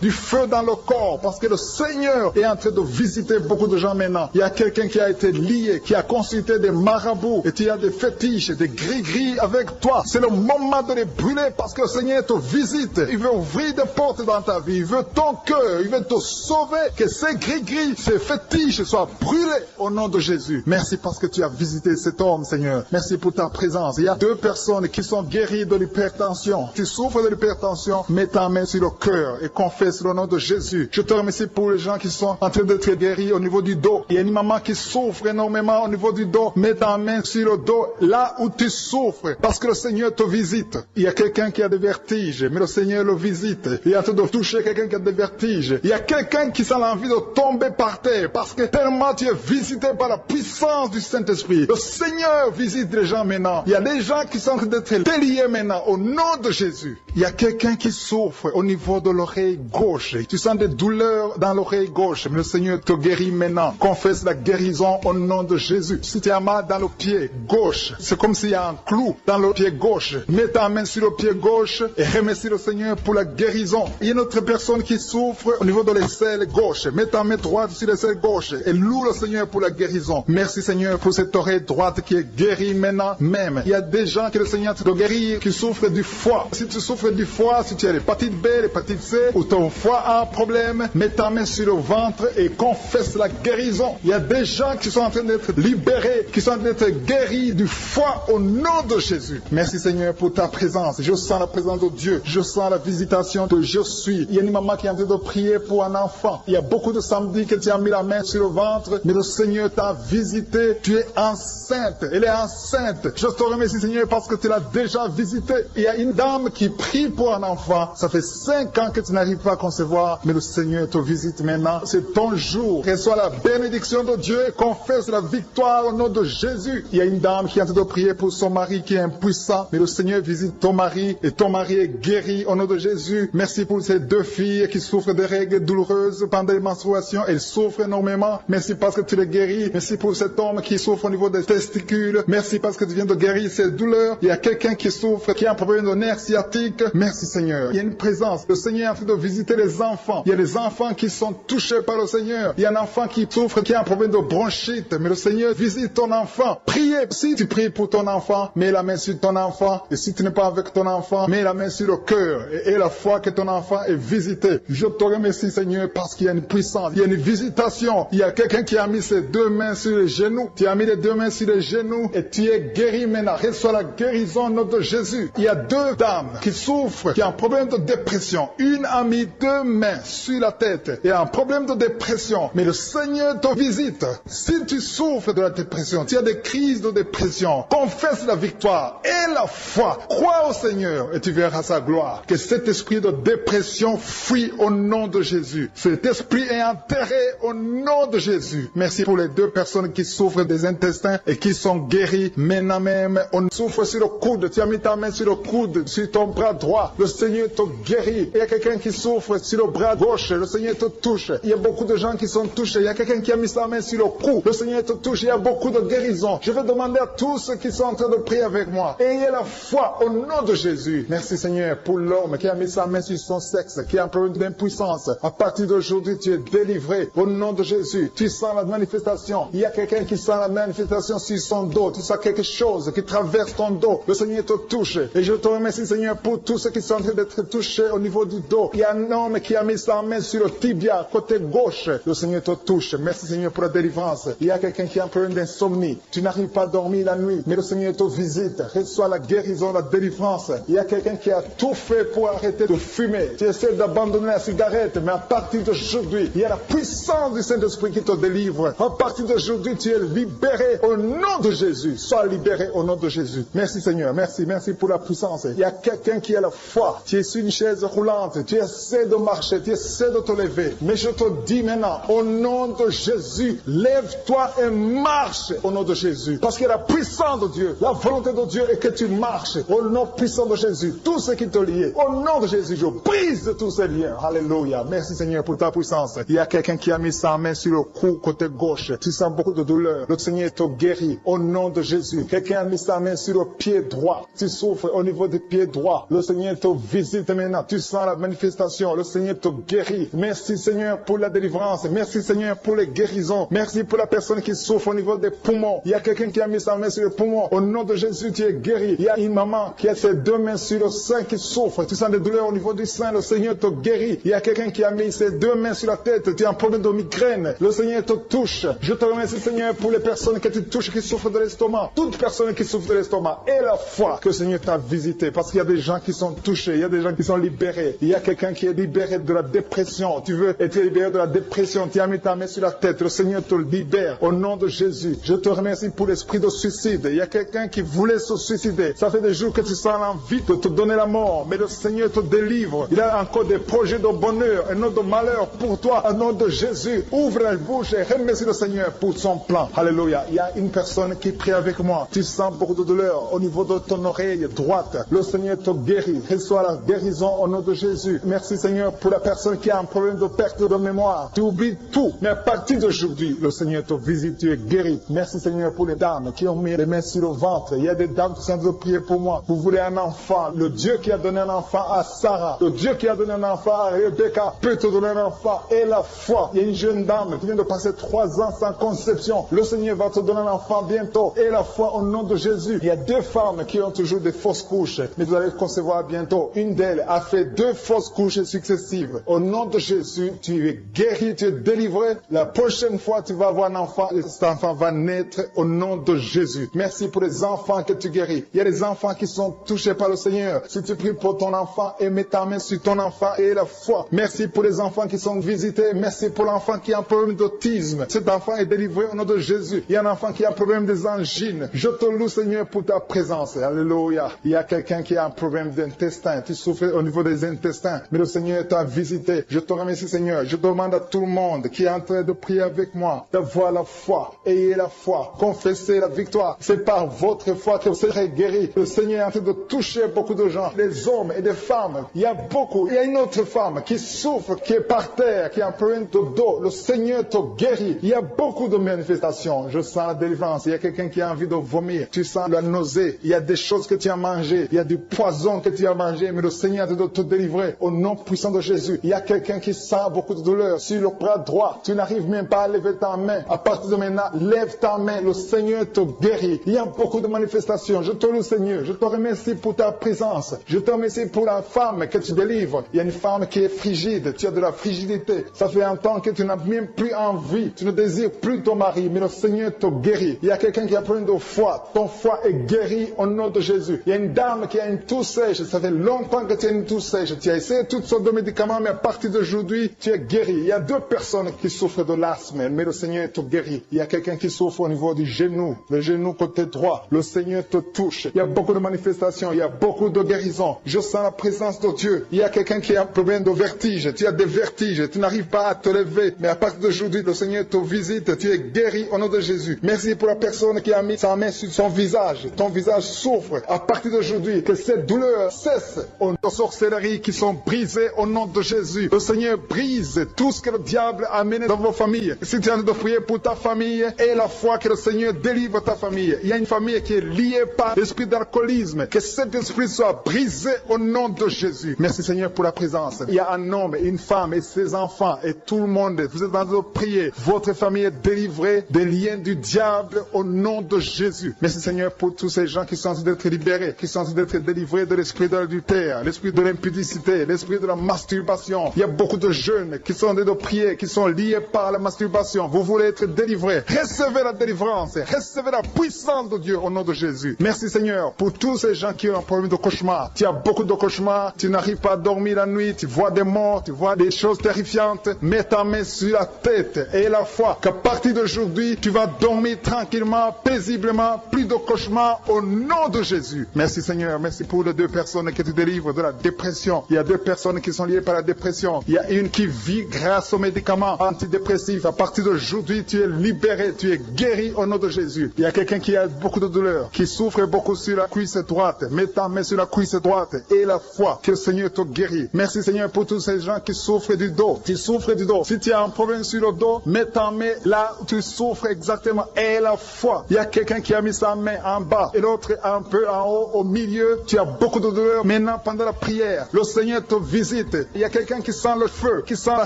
dans le corps parce que le Seigneur est en train de visiter beaucoup de gens maintenant. Il y a quelqu'un qui a été lié, qui a consulté des marabouts et tu as des fétiches, des gris-gris avec toi. C'est le moment de les brûler parce que le Seigneur te visite. Il veut ouvrir des portes dans ta vie. Il veut ton cœur. Il veut te sauver. Que ces gris-gris, ces fétiches soient brûlés au nom de Jésus. Merci parce que tu as visité cet homme, Seigneur. Merci pour ta présence. Il y a 2 personnes qui sont guéries de l'hypertension. Tu souffres de l'hypertension, mets ta main sur le cœur et confesse le nom de Jésus. Je te remercie pour les gens qui sont en train d'être guéris au niveau du dos. Il y a une maman qui souffre énormément au niveau du dos. Mets ta main sur le dos là où tu souffres parce que le Seigneur te visite. Il y a quelqu'un qui a des vertiges, mais le Seigneur le visite. Il est en train de toucher quelqu'un qui a des vertiges. Il y a quelqu'un qui sent l'envie de tomber par terre parce que tellement tu es visité par la puissance du Saint-Esprit. Le Seigneur visite les gens maintenant. Il y a des gens qui sont en train d'être déliés maintenant au nom de Jésus. Il y a quelqu'un qui souffre au niveau de l'oreille gauche. Tu sens des douleurs dans l'oreille gauche, mais le Seigneur te guérit maintenant. Confesse la guérison au nom de Jésus. Si tu as mal dans le pied gauche, c'est comme s'il y a un clou dans le pied gauche. Mets ta main sur le pied gauche et remercie le Seigneur pour la guérison. Il y a une autre personne qui souffre au niveau de l'aisselle gauche. Mets ta main droite sur l'aisselle gauche et loue le Seigneur pour la guérison. Merci Seigneur pour cette oreille droite qui est guérie maintenant même. Il y a des gens que le Seigneur te guérit qui souffrent du foie. Si tu souffres souffres du foie, si tu as l'hépatite B, l'hépatite C, ou ton foie a un problème, mets ta main sur le ventre et confesse la guérison. Il y a des gens qui sont en train d'être libérés, qui sont en train d'être guéris du foie au nom de Jésus. Merci Seigneur pour ta présence. Je sens la présence de Dieu. Je sens la visitation de je suis. Il y a une maman qui est en train de prier pour un enfant. Il y a beaucoup de samedis que tu as mis la main sur le ventre, mais le Seigneur t'a visité. Tu es enceinte. Elle est enceinte. Je te remercie Seigneur parce que tu l'as déjà visité. Il y a une dame qui prie pour un enfant. Ça fait 5 ans que tu n'arrives pas à concevoir, mais le Seigneur te visite maintenant. C'est ton jour. Reçois la bénédiction de Dieu et confesse la victoire au nom de Jésus. Il y a une dame qui est en train de prier pour son mari qui est impuissant, mais le Seigneur visite ton mari et ton mari est guéri au nom de Jésus. Merci pour ces 2 filles qui souffrent de règles douloureuses pendant les menstruations. Elles souffrent énormément. Merci parce que tu les guéris. Merci pour cet homme qui souffre au niveau des testicules. Merci parce que tu viens de guérir ces douleurs. Il y a quelqu'un qui souffre, qui a un problème de nerf sciatique. Merci Seigneur. Il y a une présence. Le Seigneur est en train de visiter les enfants. Il y a des enfants qui sont touchés par le Seigneur. Il y a un enfant qui souffre, qui a un problème de bronchite. Mais le Seigneur visite ton enfant. Priez. Si tu pries pour ton enfant, mets la main sur ton enfant. Et si tu n'es pas avec ton enfant, mets la main sur le cœur. Et la foi que ton enfant est visité. Je te remercie Seigneur parce qu'il y a une puissance. Il y a une visitation. Il y a quelqu'un qui a mis ses 2 mains sur les genoux. Tu as mis les 2 mains sur les genoux et tu es guéri maintenant. Reçois la guérison au nom de Jésus. Il y a 2 dames qui souffrent, qui ont un problème de dépression. Une a mis 2 mains sur la tête et a un problème de dépression. Mais le Seigneur te visite. Si tu souffres de la dépression, tu as des crises de dépression, confesse la victoire et la foi. Crois au Seigneur et tu verras sa gloire. Que cet esprit de dépression fuit au nom de Jésus. Cet esprit est enterré au nom de Jésus. Merci pour les 2 personnes qui souffrent des intestins et qui sont guéries maintenant même. On souffre sur le coude. Tu as mis ta main sur le coude, sur ton bras droit. Le Seigneur te guérit. Il y a quelqu'un qui souffre sur le bras gauche. Le Seigneur te touche. Il y a beaucoup de gens qui sont touchés. Il y a quelqu'un qui a mis sa main sur le cou. Le Seigneur te touche. Il y a beaucoup de guérisons. Je vais demander à tous ceux qui sont en train de prier avec moi. Ayez la foi au nom de Jésus. Merci Seigneur pour l'homme qui a mis sa main sur son sexe, qui a un problème d'impuissance. À partir d'aujourd'hui, tu es délivré au nom de Jésus. Tu sens la manifestation. Il y a quelqu'un qui sent la manifestation sur son dos. Tu sens quelque chose qui traverse ton dos. Le Seigneur te touche. Et je te remercie Seigneur pour tous ceux qui sont en train d'être touchés au niveau du dos. Il y a un homme qui a mis sa main sur le tibia, côté gauche. Le Seigneur te touche. Merci Seigneur pour la délivrance. Il y a quelqu'un qui a un problème d'insomnie. Tu n'arrives pas à dormir la nuit, mais le Seigneur te visite. Reçois la guérison, la délivrance. Il y a quelqu'un qui a tout fait pour arrêter de fumer. Tu essaies d'abandonner la cigarette, mais à partir d'aujourd'hui, il y a la puissance du Saint-Esprit qui te délivre. À partir d'aujourd'hui, tu es libéré au nom de Jésus. Sois libéré au nom de Jésus. Merci Seigneur. Merci pour la puissance. Il y a quelqu'un qui a la foi. Tu es sur une chaise roulante. Tu essaies de marcher. Tu essaies de te lever. Mais je te dis maintenant, au nom de Jésus, lève-toi et marche au nom de Jésus. Parce qu'il y a la puissance de Dieu. La volonté de Dieu est que tu marches au nom puissant de Jésus. Tout ce qui te lie, au nom de Jésus, je brise tous ces liens. Alléluia. Merci Seigneur pour ta puissance. Il y a quelqu'un qui a mis sa main sur le cou côté gauche. Tu sens beaucoup de douleur. Le Seigneur te guérit au nom de Jésus. Quelqu'un a mis sa main sur le pied droit. Tu souffres au niveau du pied droit. Le Seigneur te visite maintenant. Tu sens la manifestation. Le Seigneur te guérit. Merci Seigneur pour la délivrance. Merci Seigneur pour les guérisons. Merci pour la personne qui souffre au niveau des poumons. Il y a quelqu'un qui a mis sa main sur le poumon. Au nom de Jésus, tu es guéri. Il y a une maman qui a ses 2 mains sur le sein qui souffre. Tu sens des douleurs au niveau du sein. Le Seigneur te guérit. Il y a quelqu'un qui a mis ses 2 mains sur la tête. Tu as un problème de migraine. Le Seigneur te touche. Je te remercie Seigneur pour les personnes que tu touches qui souffrent de l'estomac. Toute personne qui souffre de l'estomac. Et la foi que le Seigneur t'a visité. Parce qu'il y a des gens qui sont touchés. Il y a des gens qui sont libérés. Il y a quelqu'un qui est libéré de la dépression. Tu veux être libéré de la dépression. Tu as mis ta main sur la tête. Le Seigneur te libère. Au nom de Jésus. Je te remercie pour l'esprit de suicide. Il y a quelqu'un qui voulait se suicider. Ça fait des jours que tu sens l'envie de te donner la mort. Mais le Seigneur te délivre. Il a encore des projets de bonheur et non de malheur pour toi. Au nom de Jésus. Ouvre la bouche et remercie le Seigneur pour son plan. Alléluia. Il y a une personne qui prie avec moi. Tu sens beaucoup de douleur au niveau de ton oreille droite. Le Seigneur te guérit. Reçois la guérison au nom de Jésus. Merci Seigneur pour la personne qui a un problème de perte de mémoire. Tu oublies tout. Mais à partir d'aujourd'hui, le Seigneur te visite. Tu es guéri. Merci Seigneur pour les dames qui ont mis les mains sur le ventre. Il y a des dames qui sont en train de prier pour moi. Vous voulez un enfant. Le Dieu qui a donné un enfant à Sarah. Le Dieu qui a donné un enfant à Rebecca peut te donner un enfant. Et la foi. Il y a une jeune dame qui vient de passer 3 ans sans conception. Le Seigneur va te donner un enfant bientôt. Et la foi au nom de Jésus. Il y a 2 femmes qui ont toujours des fausses couches. Mais vous allez concevoir concevoir bientôt. Une d'elles a fait 2 fausses couches successives. Au nom de Jésus, tu es guéri, tu es délivré. La prochaine fois, tu vas avoir un enfant et cet enfant va naître au nom de Jésus. Merci pour les enfants que tu guéris. Il y a des enfants qui sont touchés par le Seigneur. Si tu pries pour ton enfant et mets ta main sur ton enfant et la foi. Merci pour les enfants qui sont visités. Merci pour l'enfant qui a un problème d'autisme. Cet enfant est délivré au nom de Jésus. Il y a un enfant qui a un problème des angines. Je te loue, Seigneur, pour ta présence. Alléluia. Il y a quelqu'un qui a un problème d'intestin. Tu souffres au niveau des intestins. Mais le Seigneur t'a visité. Je te remercie, Seigneur. Je demande à tout le monde qui est en train de prier avec moi d'avoir la foi. Ayez la foi. Confessez la victoire. C'est par votre foi que vous serez guéris. Le Seigneur est en train de toucher beaucoup de gens. Des hommes et des femmes. Il y a beaucoup. Il y a une autre femme qui souffre, qui est par terre, qui a un problème de dos. Le Seigneur te guérit. Il y a beaucoup de manifestations. Je sens la délivrance. Il y a quelqu'un qui a envie de vomir. Tu sens la nausée. Il y a des choses que tu as mangées. Il y a du poison que tu as mangé. Mais le Seigneur est en train de te délivrer. Au nom puissant de Jésus. Il y a quelqu'un qui sent beaucoup de douleur sur le bras droit. Tu n'arrives même pas à lever ta main. À partir de maintenant, lève ta main. Le Seigneur te guérit. Il y a beaucoup de manifestations. Je te loue, Seigneur. Je te remercie pour ta présence. Je te remercie pour la femme que tu délivres. Il y a une femme qui est frigide. Tu as de la frigidité. Ça fait un temps que tu n'as même plus envie. Tu ne désires plus ton mari. Mais le Seigneur te guérit. Il y a quelqu'un qui a problème de foie. Ton foie est guéri au nom de Jésus. Il y a une dame qui a une toux sèche. Ça fait longtemps que tu as une toux sèche. Tu as essayé toutes sortes de médicaments, mais à partir d'aujourd'hui, tu es guéri. Il y a 2 personnes qui souffrent de l'asthme, mais le Seigneur te guérit. Il y a quelqu'un qui souffre au niveau du genou, le genou côté droit. Le Seigneur te touche. Il y a beaucoup de manifestations. Il y a beaucoup de guérisons. Je sens la présence de Dieu. Il y a quelqu'un qui a un problème de vertige. Tu as des vertiges. Tu n'arrives pas à te lever. Mais à partir d'aujourd'hui, le Seigneur te visite. Tu es guéri au nom de Jésus. Merci pour la personne qui a mis sa main sur son visage. Ton visage souffre. À partir d'aujourd'hui, que cette douleur cesse. Aux sorcelleries qui sont brisées au nom de Jésus. Le Seigneur brise tout ce que le diable a amené dans vos familles. Si tu es en train de prier pour ta famille, et la foi que le Seigneur délivre ta famille. Il y a une famille qui est liée par l'esprit d'alcoolisme. Que cet esprit soit brisé au nom de Jésus. Merci Seigneur pour la présence. Il y a un homme, une femme et ses enfants et tout le monde. Vous êtes en train de prier. Votre famille est délivrée des liens du diable au nom de Jésus. Merci Seigneur pour tous ces gens qui sont en train d'être libérés, qui sont en train d'être délivrés de l'esprit de l'adultère, l'esprit de l'impudicité, l'esprit de la masturbation. Il y a beaucoup de jeunes qui sont en train de prier, qui sont liés par la masturbation. Vous voulez être délivrés. Recevez la délivrance. Recevez la puissance de Dieu au nom de Jésus. Merci Seigneur pour tous ces gens qui ont un problème de cauchemar. Tu as beaucoup de cauchemars. Tu n'arrives pas à dormir la nuit. Tu vois des morts. Tu vois des choses terrifiantes. Mets ta main sur la tête et la foi qu'à partir d'aujourd'hui, tu vas dormir tranquillement, paisiblement. Plus de cauchemars au nom de Jésus. Merci Seigneur. Merci pour les 2 personnes que tu délivres de la dépression. Il y a 2 personnes qui sont liées par la dépression. Il y a une qui vit grâce aux médicaments antidépressifs. À partir d'aujourd'hui, tu es libéré, tu es guéri au nom de Jésus. Il y a quelqu'un qui a beaucoup de douleur, qui souffre beaucoup sur la cuisse droite. Mets ta main sur la cuisse droite et la foi que le Seigneur te guérit. Merci Seigneur pour tous ces gens qui souffrent du dos. Tu souffres du dos. Si tu as un problème sur le dos, mets ta main là où tu souffres exactement et la foi. Il y a quelqu'un qui a mis sa main en bas et l'autre un peu en haut, au milieu. Tu as beaucoup de douleur. Maintenant, pendant la prière, le Seigneur te visite. Il y a quelqu'un qui sent le feu, qui sent la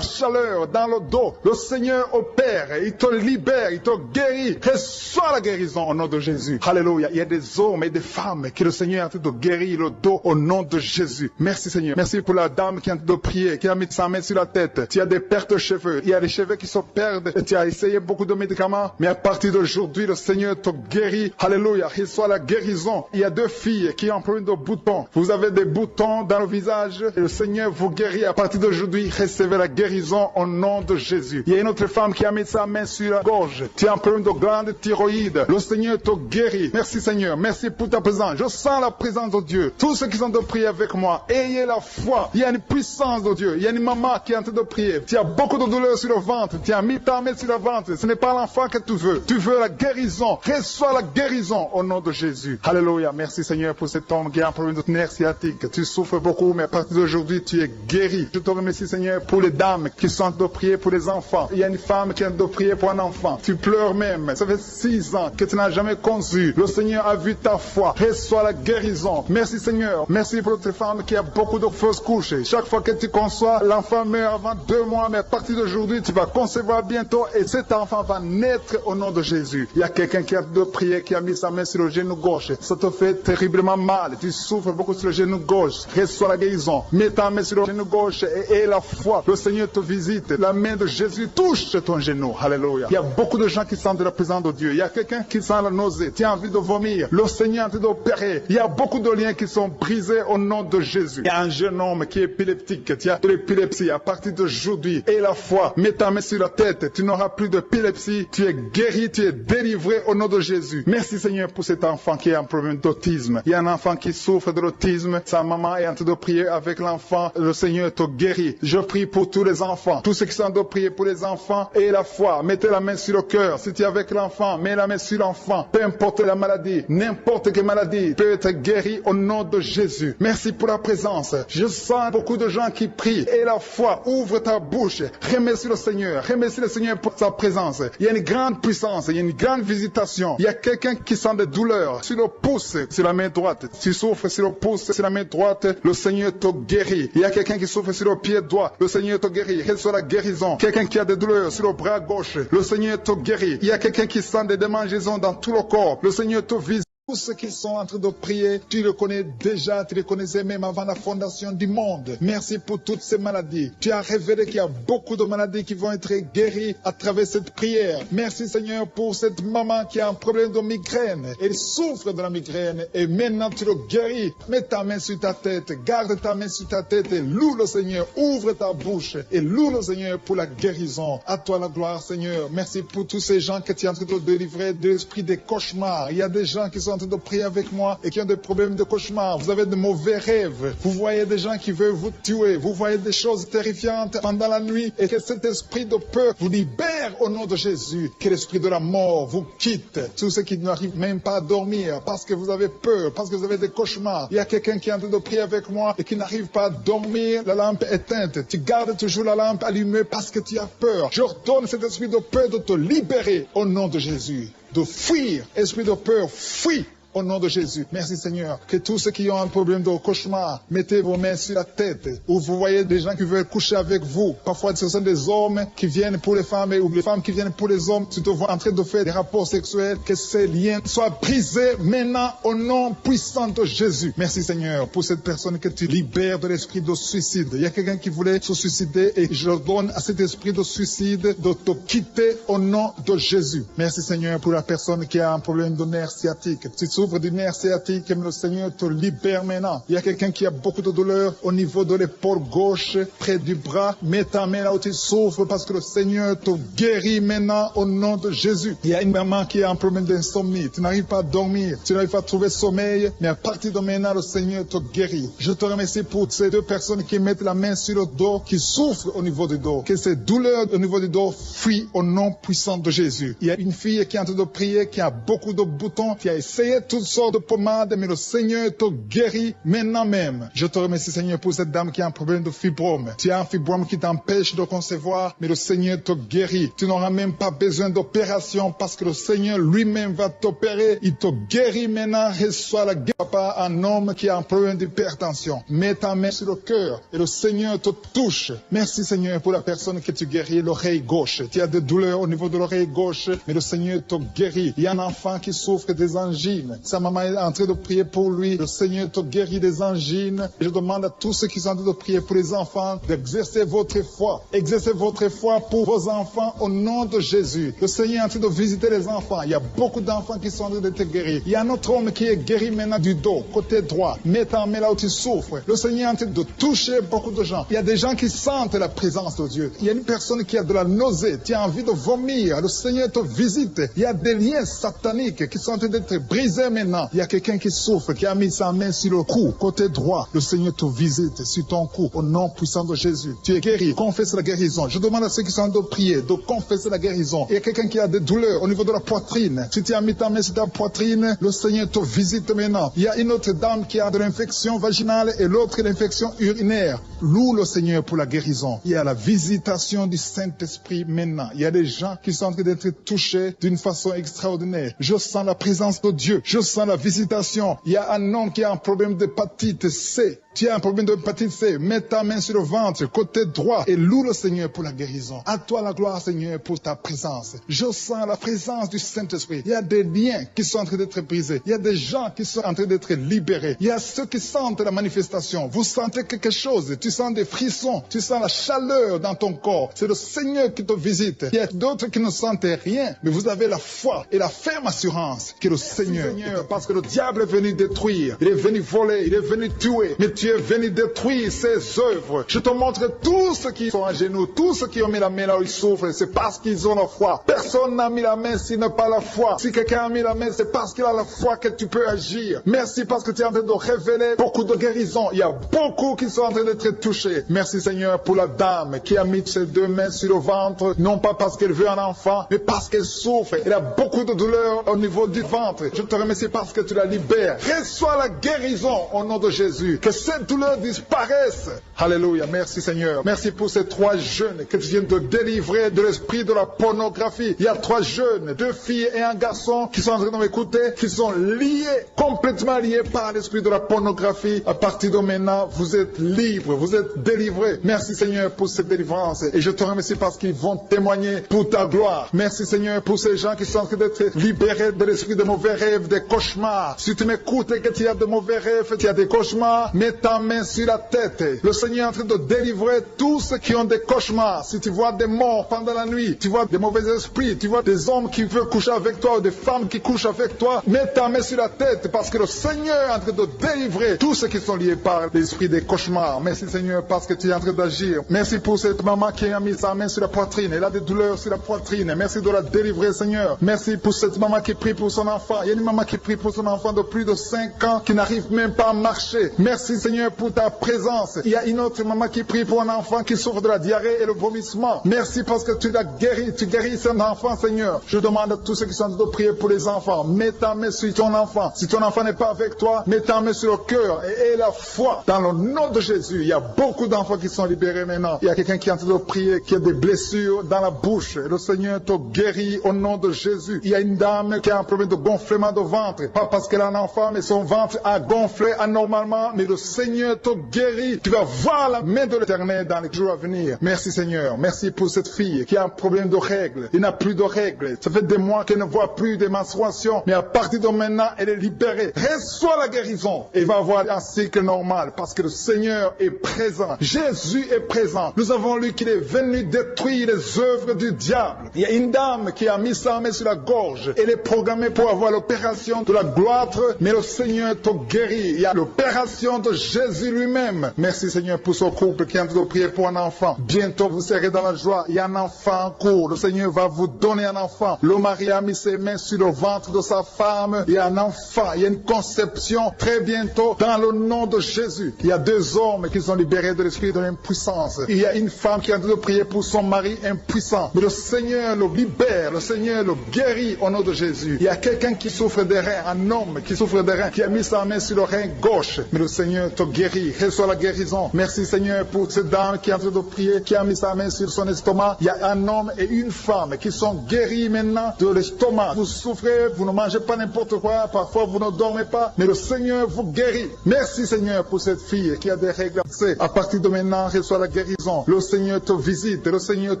chaleur dans le dos. Le Seigneur opère, il te libère, il te guérit. Reçois la guérison au nom de Jésus. Alléluia. Il y a des hommes et des femmes que le Seigneur est en train de guérir le dos au nom de Jésus. Merci Seigneur. Merci pour la dame qui est en train de prier, qui a mis sa main sur la tête. Tu as des pertes de cheveux. Il y a des cheveux qui se perdent. Et tu as essayé beaucoup de médicaments. Mais à partir d'aujourd'hui, le Seigneur te guérit. Alléluia. Reçois la guérison. Il y a 2 filles qui ont un problème de boutons. Vous avez des boutons dans le visage. Et le Seigneur vous guérit. À partir d'aujourd'hui, recevez la guérison au nom de Jésus. Il y a une autre femme qui a mis sa main sur la gorge. Tu as un problème de glande thyroïde. Le Seigneur te guérit. Merci Seigneur. Merci pour ta présence. Je sens la présence de Dieu. Tous ceux qui sont de prier avec moi, ayez la foi. Il y a une puissance de Dieu. Il y a une maman qui est en train de prier. Tu as beaucoup de douleur sur le ventre. Tu as mis ta main sur le ventre. Ce n'est pas l'enfant que tu veux. Tu veux la guérison. Reçois la guérison au nom de Jésus. Alléluia. Merci Seigneur pour cet homme qui a un problème de nerf sciatique. Tu souffres beaucoup, mais à partir d'aujourd'hui, tu es guéri. Je te remercie Seigneur pour les dames qui sont en train de prier pour les enfants. Il y a une femme qui est en train de prier pour un enfant. Tu pleures même. Ça fait 6 ans que tu n'as jamais conçu. Le Seigneur a vu ta foi. Reçois la guérison. Merci Seigneur. Merci pour cette femme qui a beaucoup de fausses couches. Chaque fois que tu conçois, l'enfant meurt avant 2 mois, mais à partir d'aujourd'hui, tu vas concevoir bientôt et cet enfant va naître au nom de Jésus. Il y a quelqu'un qui a de prier, qui a mis sa main sur le genou gauche. Ça te fait terriblement mal. Tu souffres beaucoup sur le genou gauche, reçois la guérison. Mets ta main sur le genou gauche et la foi. Le Seigneur te visite. La main de Jésus touche ton genou. Alléluia. Il y a beaucoup de gens qui sentent la présence de Dieu. Il y a quelqu'un qui sent la nausée. Tu as envie de vomir. Le Seigneur est en train d'opérer. Il y a beaucoup de liens qui sont brisés au nom de Jésus. Il y a un jeune homme qui est épileptique. Tu as de l'épilepsie à partir d'aujourd'hui. Et la foi. Mets ta main sur la tête. Tu n'auras plus d'épilepsie. Tu es guéri. Tu es délivré au nom de Jésus. Merci Seigneur pour cet enfant qui a un problème d'autisme. Il y a un enfant qui souffre de l'autisme. Sa maman est en train de prier avec l'enfant. Le Seigneur te guérit. Je prie pour tous les enfants. Tous ceux qui sont en train de prier pour les enfants et la foi. Mettez la main sur le cœur. Si tu es avec l'enfant, mets la main sur l'enfant. Peu importe la maladie, n'importe quelle maladie peut être guérie au nom de Jésus. Merci pour la présence. Je sens beaucoup de gens qui prient. Et la foi, ouvre ta bouche. Remercie le Seigneur. Remercie le Seigneur pour sa présence. Il y a une grande puissance. Il y a une grande visitation. Il y a quelqu'un qui sent des douleurs sur le pouce, sur la main droite. Tu souffres sur le pouce, sur la main droite. Le Seigneur te guérit. Il y a quelqu'un qui souffre sur le pied droit. Le Seigneur te guérit. Reçois la guérison. Quelqu'un qui a des douleurs sur le bras gauche. Le Seigneur te guérit. Il y a quelqu'un qui sent des démangeaisons dans tout le corps. Le Seigneur te visite. Tous ceux qui sont en train de prier, tu le connais déjà, tu les connaissais même avant la fondation du monde. Merci pour toutes ces maladies. Tu as révélé qu'il y a beaucoup de maladies qui vont être guéries à travers cette prière. Merci Seigneur pour cette maman qui a un problème de migraine. Elle souffre de la migraine et maintenant tu le guéris. Mets ta main sur ta tête, garde ta main sur ta tête et loue le Seigneur. Ouvre ta bouche et loue le Seigneur pour la guérison. À toi la gloire Seigneur. Merci pour tous ces gens que tu es en train de délivrer de l'esprit des cauchemars. Il y a des gens qui sont en train de prier avec moi et qui ont des problèmes de cauchemar. Vous avez de mauvais rêves. Vous voyez des gens qui veulent vous tuer. Vous voyez des choses terrifiantes pendant la nuit et que cet esprit de peur vous libère au nom de Jésus. Que l'esprit de la mort vous quitte. Tous ceux qui n'arrivent même pas à dormir parce que vous avez peur, parce que vous avez des cauchemars. Il y a quelqu'un qui est en train de prier avec moi et qui n'arrive pas à dormir, la lampe éteinte. Tu gardes toujours la lampe allumée parce que tu as peur. J'ordonne cet esprit de peur de te libérer au nom de Jésus. De fuir. Esprit de peur, fuis. Au nom de Jésus. Merci Seigneur. Que tous ceux qui ont un problème de cauchemar, mettez vos mains sur la tête. Ou vous voyez des gens qui veulent coucher avec vous. Parfois ce sont des hommes qui viennent pour les femmes ou les femmes qui viennent pour les hommes. Tu te vois en train de faire des rapports sexuels. Que ces liens soient brisés maintenant au nom puissant de Jésus. Merci Seigneur pour cette personne que tu libères de l'esprit de suicide. Il y a quelqu'un qui voulait se suicider et je donne à cet esprit de suicide de te quitter au nom de Jésus. Merci Seigneur pour la personne qui a un problème de nerf sciatique. Tu souffres du nerf sciatique, mais le Seigneur te libère maintenant. Il y a quelqu'un qui a beaucoup de douleur au niveau de l'épaule gauche, près du bras. Mets ta main là où tu souffres parce que le Seigneur te guérit maintenant au nom de Jésus. Il y a une maman qui a un problème d'insomnie. Tu n'arrives pas à dormir, tu n'arrives pas à trouver sommeil, mais à partir de maintenant, le Seigneur te guérit. Je te remercie pour ces deux personnes qui mettent la main sur le dos, qui souffrent au niveau du dos. Que ces douleurs au niveau du dos fuient au nom puissant de Jésus. Il y a une fille qui est en train de prier, qui a beaucoup de boutons, qui a essayé toutes sortes de pommades, mais le Seigneur te guérit maintenant même. Je te remercie Seigneur pour cette dame qui a un problème de fibrome. Tu as un fibrome qui t'empêche de concevoir, mais le Seigneur te guérit. Tu n'auras même pas besoin d'opération parce que le Seigneur lui-même va t'opérer. Il te guérit maintenant. Reçois la guérison. Papa, un homme qui a un problème d'hypertension. Mets ta main sur le cœur et le Seigneur te touche. Merci Seigneur pour la personne que tu guéris, l'oreille gauche. Tu as des douleurs au niveau de l'oreille gauche, mais le Seigneur te guérit. Il y a un enfant qui souffre des angines. Sa maman est en train de prier pour lui. Le Seigneur te guérit des angines. Je demande à tous ceux qui sont en train de prier pour les enfants d'exercer votre foi. Exercez votre foi pour vos enfants au nom de Jésus. Le Seigneur est en train de visiter les enfants. Il y a beaucoup d'enfants qui sont en train d'être guéris. Il y a un autre homme qui est guéri maintenant du dos, côté droit. Mets ta main là où tu souffres. Le Seigneur est en train de toucher beaucoup de gens. Il y a des gens qui sentent la présence de Dieu. Il y a une personne qui a de la nausée. Tu as envie de vomir. Le Seigneur te visite. Il y a des liens sataniques qui sont en train d'être brisés maintenant. Il y a quelqu'un qui souffre, qui a mis sa main sur le cou, côté droit. Le Seigneur te visite sur ton cou, au nom puissant de Jésus. Tu es guéri. Confesse la guérison. Je demande à ceux qui sont en train de prier de confesser la guérison. Il y a quelqu'un qui a des douleurs au niveau de la poitrine. Si tu as mis ta main sur ta poitrine, le Seigneur te visite maintenant. Il y a une autre dame qui a de l'infection vaginale et l'autre l'infection urinaire. Loue le Seigneur pour la guérison. Il y a la visitation du Saint-Esprit maintenant. Il y a des gens qui sont en train d'être touchés d'une façon extraordinaire. Je sens la présence de Dieu. Je sens la visitation. Il y a un homme qui a un problème d'hépatite C. Tu as un problème de hépatite C, mets ta main sur le ventre, côté droit, et loue le Seigneur pour la guérison. À toi la gloire, Seigneur, pour ta présence. Je sens la présence du Saint-Esprit. Il y a des liens qui sont en train d'être brisés. Il y a des gens qui sont en train d'être libérés. Il y a ceux qui sentent la manifestation. Vous sentez quelque chose. Tu sens des frissons. Tu sens la chaleur dans ton corps. C'est le Seigneur qui te visite. Il y a d'autres qui ne sentent rien, mais vous avez la foi et la ferme assurance que le Seigneur, parce que le diable est venu détruire. Il est venu voler. Il est venu tuer. Mais tu es venu détruire ses œuvres. Je te montre tous ceux qui sont à genoux, tous ceux qui ont mis la main là où ils souffrent, c'est parce qu'ils ont la foi. Personne n'a mis la main s'il n'a pas la foi. Si quelqu'un a mis la main, c'est parce qu'il a la foi que tu peux agir. Merci parce que tu es en train de révéler beaucoup de guérisons. Il y a beaucoup qui sont en train d'être touchés. Merci Seigneur pour la dame qui a mis ses deux mains sur le ventre, non pas parce qu'elle veut un enfant, mais parce qu'elle souffre. Elle a beaucoup de douleur au niveau du ventre. Je te remercie parce que tu la libères. Reçois la guérison au nom de Jésus. Que cette douleur disparaisse. Alléluia. Merci Seigneur. Merci pour ces 3 jeunes que tu viens de délivrer de l'esprit de la pornographie. Il y a 3 jeunes, 2 filles et un garçon qui sont en train de m'écouter, qui sont liés, complètement liés par l'esprit de la pornographie. À partir de maintenant, vous êtes libres, vous êtes délivrés. Merci Seigneur pour cette délivrance. Et je te remercie parce qu'ils vont témoigner pour ta gloire. Merci Seigneur pour ces gens qui sont en train d'être libérés de l'esprit de mauvais rêves, des cauchemars. Si tu m'écoutes et que tu as de mauvais rêves, tu as des cauchemars, mets ta main sur la tête. Le Seigneur est en train de délivrer tous ceux qui ont des cauchemars. Si tu vois des morts pendant la nuit, tu vois des mauvais esprits, tu vois des hommes qui veulent coucher avec toi ou des femmes qui couchent avec toi, mets ta main sur la tête parce que le Seigneur est en train de délivrer tous ceux qui sont liés par l'esprit des cauchemars. Merci Seigneur parce que tu es en train d'agir. Merci pour cette maman qui a mis sa main sur la poitrine. Elle a des douleurs sur la poitrine. Merci de la délivrer Seigneur. Merci pour cette maman qui prie pour son enfant. Il y a une maman qui prie pour son enfant de plus de 5 ans qui n'arrive même pas à marcher. Merci Seigneur pour ta présence. Il y a une autre maman qui prie pour un enfant qui souffre de la diarrhée et le vomissement. Merci parce que tu l'as guéri. Tu guéris cet enfant Seigneur. Je demande à tous ceux qui sont en train de prier pour les enfants. Mets ta main sur ton enfant. Si ton enfant n'est pas avec toi, mets ta main sur le cœur et aie la foi dans le nom de Jésus. Il y a beaucoup d'enfants qui sont libérés maintenant. Il y a quelqu'un qui est en train de prier, qui a des blessures dans la bouche. Et le Seigneur te guérit au nom de Jésus. Il y a une dame qui a un problème de gonflement de ventre. Pas parce qu'elle a un enfant, mais son ventre a gonflé anormalement. Mais le Seigneur te guérit. Tu vas voir la main de l'Éternel dans les jours à venir. Merci Seigneur. Merci pour cette fille qui a un problème de règles. Il n'a plus de règles. Ça fait des mois qu'elle ne voit plus de menstruation. Mais à partir de maintenant, elle est libérée. Reçois la guérison. Et va avoir un cycle normal parce que le Seigneur est présent. Jésus est présent. Nous avons lu qu'il est venu détruire les œuvres du diable. Il y a une dame qui a mis sa main sur la gorge. Elle est programmée pour avoir l'opération de la gloître, mais le Seigneur te guérit. Il y a l'opération de Jésus lui-même. Merci Seigneur pour ce couple qui est en train de prier pour un enfant. Bientôt vous serez dans la joie. Il y a un enfant en cours. Le Seigneur va vous donner un enfant. Le mari a mis ses mains sur le ventre de sa femme. Il y a un enfant. Il y a une conception très bientôt dans le nom de Jésus. Il y a 2 hommes qui sont libérés de l'esprit de l'impuissance. Il y a une femme qui est en train de prier pour son mari impuissant. Mais le Seigneur le libère. Le Seigneur le guérit au nom de Jésus. Il y a quelqu'un qui souffre des reins. Un homme qui souffre des reins. Qui a mis sa main sur le rein gauche. Mais le Seigneur te guérit. Reçois la guérison. Merci Seigneur pour cette dame qui est en train de prier. Qui a mis sa main sur son estomac. Il y a un homme et une femme qui sont guéris maintenant de l'estomac. Vous souffrez. Vous ne mangez pas n'importe quoi. Parfois vous ne dormez pas. Mais le Seigneur vous guérit. Merci Seigneur pour cette fille qui a des règles. À partir de maintenant, reçois la guérison. Le Seigneur te visite. Le Seigneur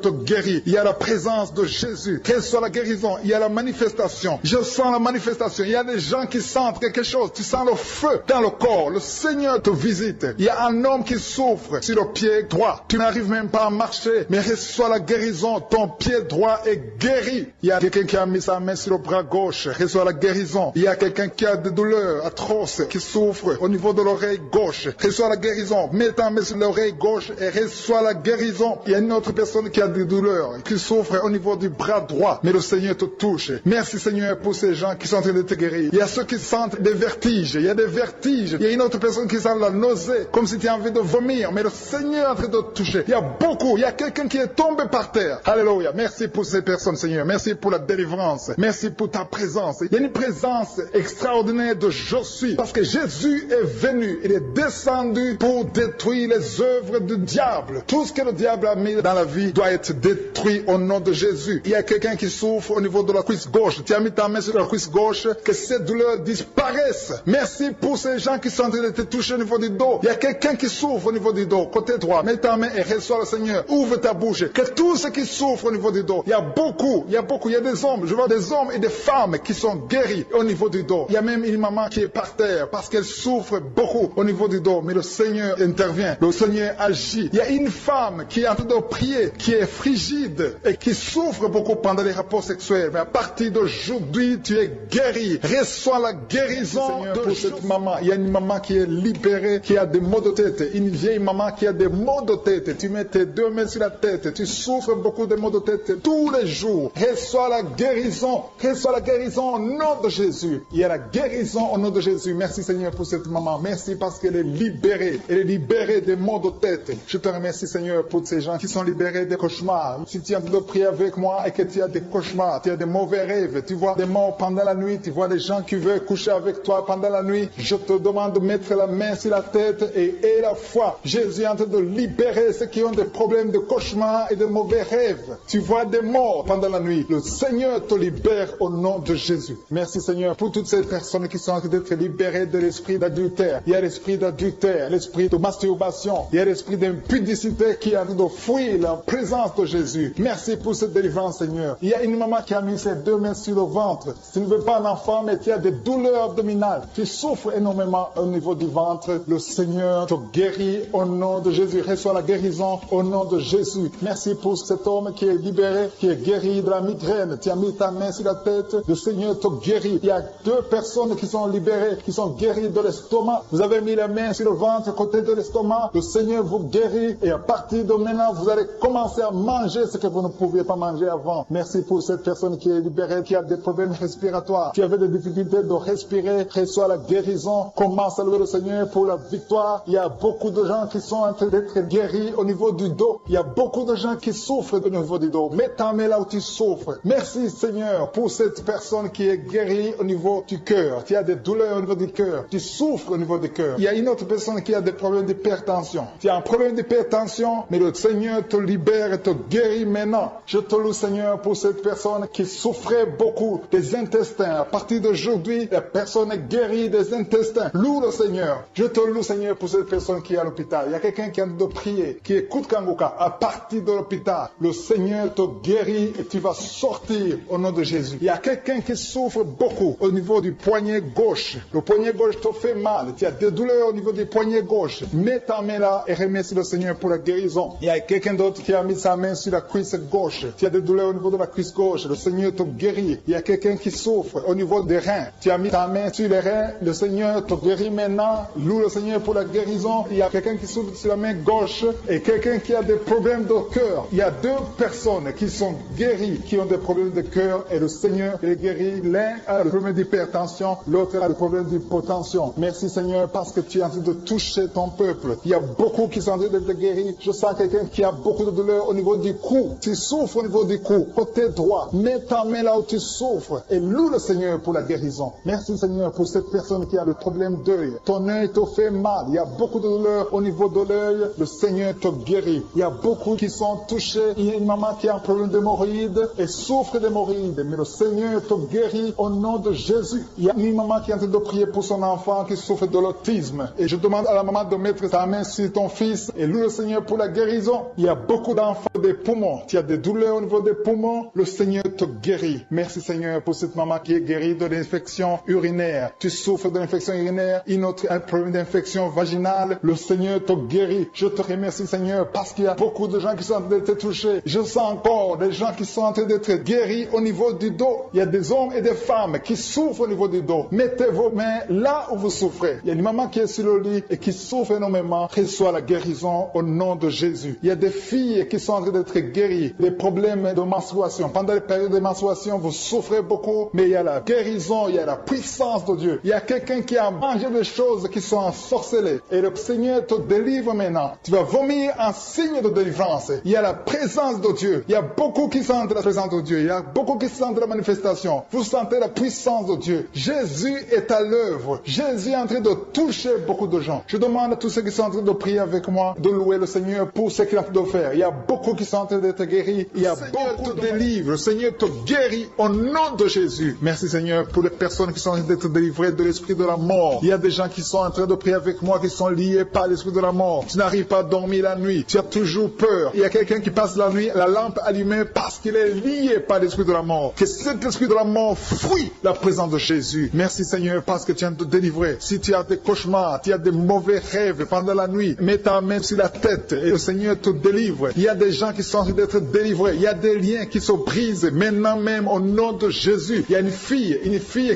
te guérit. Il y a la présence de Jésus. Reçois la guérison. Il y a la manifestation. Je sens la manifestation. Il y a des gens qui sentent quelque chose. Tu sens le feu dans le corps. Le Seigneur te visite. Il y a un homme qui souffre sur le pied droit. Tu n'arrives même pas à marcher. Mais reçois la guérison. Ton pied droit est guéri. Il y a quelqu'un qui a mis sa main sur le bras gauche. Reçois la guérison. Il y a quelqu'un qui a des douleurs atroces, qui souffre au niveau de l'oreille gauche. Reçois la guérison. Mets ta main sur l'oreille gauche et reçois la guérison. Il y a une autre personne qui a des douleurs, qui souffre au niveau du bras droit. Mais le Seigneur te touche. Merci Seigneur pour ces gens qui sont en train de te guérir. Il y a ceux qui sentent des vertiges. Il y a des vertiges. Il y a une autre personne qui sent la nausée, comme si tu as envie de vomir. Mais le Seigneur est en train de te toucher. Il y a beaucoup. Il y a quelqu'un qui est tombé par terre. Alléluia. Merci pour ces personnes Seigneur. Merci pour la délivrance. Merci pour ta présence. Il y a une présence extraordinaire de je suis. Parce que Jésus est venu. Il est descendu pour détruire les œuvres du diable. Tout ce que le diable a mis dans la vie doit être détruit au nom de Jésus. Il y a quelqu'un qui souffre au niveau de la cuisse gauche. Tu as mis ta main sur la cuisse gauche. Que cette douleur disparaisse. Merci pour ces gens qui sont en train de te toucher au niveau niveau du dos. Il y a quelqu'un qui souffre au niveau du dos. Côté droit, mets ta main et reçois le Seigneur. Ouvre ta bouche. Que tous ceux qui souffrent au niveau du dos, il y a beaucoup, il y a des hommes, je vois des hommes et des femmes qui sont guéris au niveau du dos. Il y a même une maman qui est par terre parce qu'elle souffre beaucoup au niveau du dos. Mais le Seigneur intervient, le Seigneur agit. Il y a une femme qui est en train de prier, qui est frigide et qui souffre beaucoup pendant les rapports sexuels. Mais à partir d'aujourd'hui, tu es guéri. Reçois la guérison pour cette maman. Il y a une maman qui est libérée, qui a des maux de tête. Une vieille maman qui a des maux de tête. Tu mets tes deux mains sur la tête. Tu souffres beaucoup de maux de tête tous les jours. Reçois la guérison. Reçois la guérison au nom de Jésus. Il y a la guérison au nom de Jésus. Merci Seigneur pour cette maman. Merci parce qu'elle est libérée. Elle est libérée des maux de tête. Je te remercie Seigneur pour ces gens qui sont libérés des cauchemars. Si tu es en train de prier avec moi et que tu as des cauchemars, tu as des mauvais rêves, tu vois des morts pendant la nuit, tu vois des gens qui veulent coucher avec toi pendant la nuit, je te demande de mettre la main sur la tête et la foi. Jésus est en train de libérer ceux qui ont des problèmes de cauchemars et de mauvais rêves. Tu vois des morts pendant la nuit. Le Seigneur te libère au nom de Jésus. Merci Seigneur pour toutes ces personnes qui sont en train d'être libérées de l'esprit d'adultère. Il y a l'esprit d'adultère, l'esprit de masturbation, il y a l'esprit d'impudicité qui est en train de fuir la présence de Jésus. Merci pour cette délivrance Seigneur. Il y a une maman qui a mis ses deux mains sur le ventre. Tu ne veux pas un enfant mais tu as des douleurs abdominales. Tu souffres énormément au niveau du ventre. Le Seigneur te guérit au nom de Jésus. Reçois la guérison au nom de Jésus. Merci pour cet homme qui est libéré, qui est guéri de la migraine. Tu as mis ta main sur la tête. Le Seigneur te guérit. Il y a deux personnes qui sont libérées, qui sont guéries de l'estomac. Vous avez mis la main sur le ventre, côté de l'estomac. Le Seigneur vous guérit et à partir de maintenant, vous allez commencer à manger ce que vous ne pouviez pas manger avant. Merci pour cette personne qui est libérée, qui a des problèmes respiratoires, qui avait des difficultés de respirer. Reçois la guérison. Commence à louer le Seigneur pour la victoire. Il y a beaucoup de gens qui sont en train d'être guéris au niveau du dos. Il y a beaucoup de gens qui souffrent au niveau du dos. Mets ta main là où tu souffres. Merci Seigneur pour cette personne qui est guérie au niveau du cœur. Tu as des douleurs au niveau du cœur. Tu souffres au niveau du cœur. Il y a une autre personne qui a des problèmes d'hypertension. Tu as un problème d'hypertension, mais le Seigneur te libère et te guérit maintenant. Je te loue Seigneur pour cette personne qui souffrait beaucoup des intestins. À partir d'aujourd'hui, la personne est guérie des intestins. Loue le Seigneur. Je te loue Seigneur pour cette personne qui est à l'hôpital. Il y a quelqu'un qui a de prier, qui écoute Kanguka. À partir de l'hôpital, le Seigneur te guérit et tu vas sortir au nom de Jésus. Il y a quelqu'un qui souffre beaucoup au niveau du poignet gauche. Le poignet gauche te fait mal. Tu as des douleurs au niveau du poignet gauche. Mets ta main là et remercie le Seigneur pour la guérison. Il y a quelqu'un d'autre qui a mis sa main sur la cuisse gauche. Tu as des douleurs au niveau de la cuisse gauche. Le Seigneur te guérit. Il y a quelqu'un qui souffre au niveau des reins. Tu as mis ta main sur les reins. Le Seigneur te guérit maintenant. Loue le Seigneur pour la guérison. Il y a quelqu'un qui souffre sur la main gauche et quelqu'un qui a des problèmes de cœur. Il y a deux personnes qui sont guéries, qui ont des problèmes de cœur et le Seigneur les guérit. L'un a le problème d'hypertension, l'autre a le problème d'hypotension. Merci Seigneur parce que tu es en train de toucher ton peuple. Il y a beaucoup qui sont en train d'être guéris. Je sens quelqu'un qui a beaucoup de douleur au niveau du cou. Tu souffres au niveau du cou, côté droit. Mets ta main là où tu souffres et loue le Seigneur pour la guérison. Merci Seigneur pour cette personne qui a le problème d'œil. Ton œil te fait mal. Il y a beaucoup de douleur au niveau de l'œil. Le Seigneur te guérit. Il y a beaucoup qui sont touchés. Il y a une maman qui a un problème d'hémorroïdes et souffre d'hémorroïdes. Mais le Seigneur te guérit au nom de Jésus. Il y a une maman qui est en train de prier pour son enfant qui souffre de l'autisme. Et je demande à la maman de mettre sa main sur ton fils et loue le Seigneur pour la guérison. Il y a beaucoup d'enfants des poumons. Tu as des douleurs au niveau des poumons. Le Seigneur te guérit. Merci Seigneur pour cette maman qui est guérie de l'infection urinaire. Tu souffres de l'infection urinaire. Une autre a un problème d'infection vaginale. Le Seigneur te guérit. Je te remercie Seigneur parce qu'il y a beaucoup de gens qui sont en train d'être touchés. Je sens encore des gens qui sont en train d'être guéris au niveau du dos. Il y a des hommes et des femmes qui souffrent au niveau du dos. Mettez vos mains là où vous souffrez. Il y a une maman qui est sur le lit et qui souffre énormément. Reçois la guérison au nom de Jésus. Il y a des filles qui sont en train d'être guéries des problèmes de menstruation. Pendant les périodes de menstruation, vous souffrez beaucoup, mais il y a la guérison, il y a la puissance de Dieu. Il y a quelqu'un qui a mangé des choses qui sont ensorcelées et le Seigneur te délivre maintenant. Tu vas vomir un signe de délivrance. Il y a la présence de Dieu. Il y a beaucoup qui sentent la présence de Dieu. Il y a beaucoup qui sentent la manifestation. Vous sentez la puissance de Dieu. Jésus est à l'œuvre. Jésus est en train de toucher beaucoup de gens. Je demande à tous ceux qui sont en train de prier avec moi de louer le Seigneur pour ce qu'il est en train de faire. Il y a beaucoup qui sont en train d'être guéris. Il y a beaucoup de délivres. Le Seigneur te guérit au nom de Jésus. Merci Seigneur pour les personnes qui sont en train d'être délivrées de l'esprit de la mort. Il y a des gens qui sont en train de prier avec moi qui sont liés par l'esprit de la mort. Tu n'arrives pas à dormir la nuit. Tu as toujours peur. Il y a quelqu'un qui passe la nuit, la lampe allumée parce qu'il est lié par l'esprit de la mort. Que cet esprit de la mort fuit la présence de Jésus. Merci Seigneur parce que tu viens de te délivrer. Si tu as des cauchemars, tu as des mauvais rêves pendant la nuit, mets ta main sur la tête et le Seigneur te délivre. Il y a des gens qui sont en train d'être délivrés. Il y a des liens qui se brisent maintenant même au nom de Jésus. Il y a une fille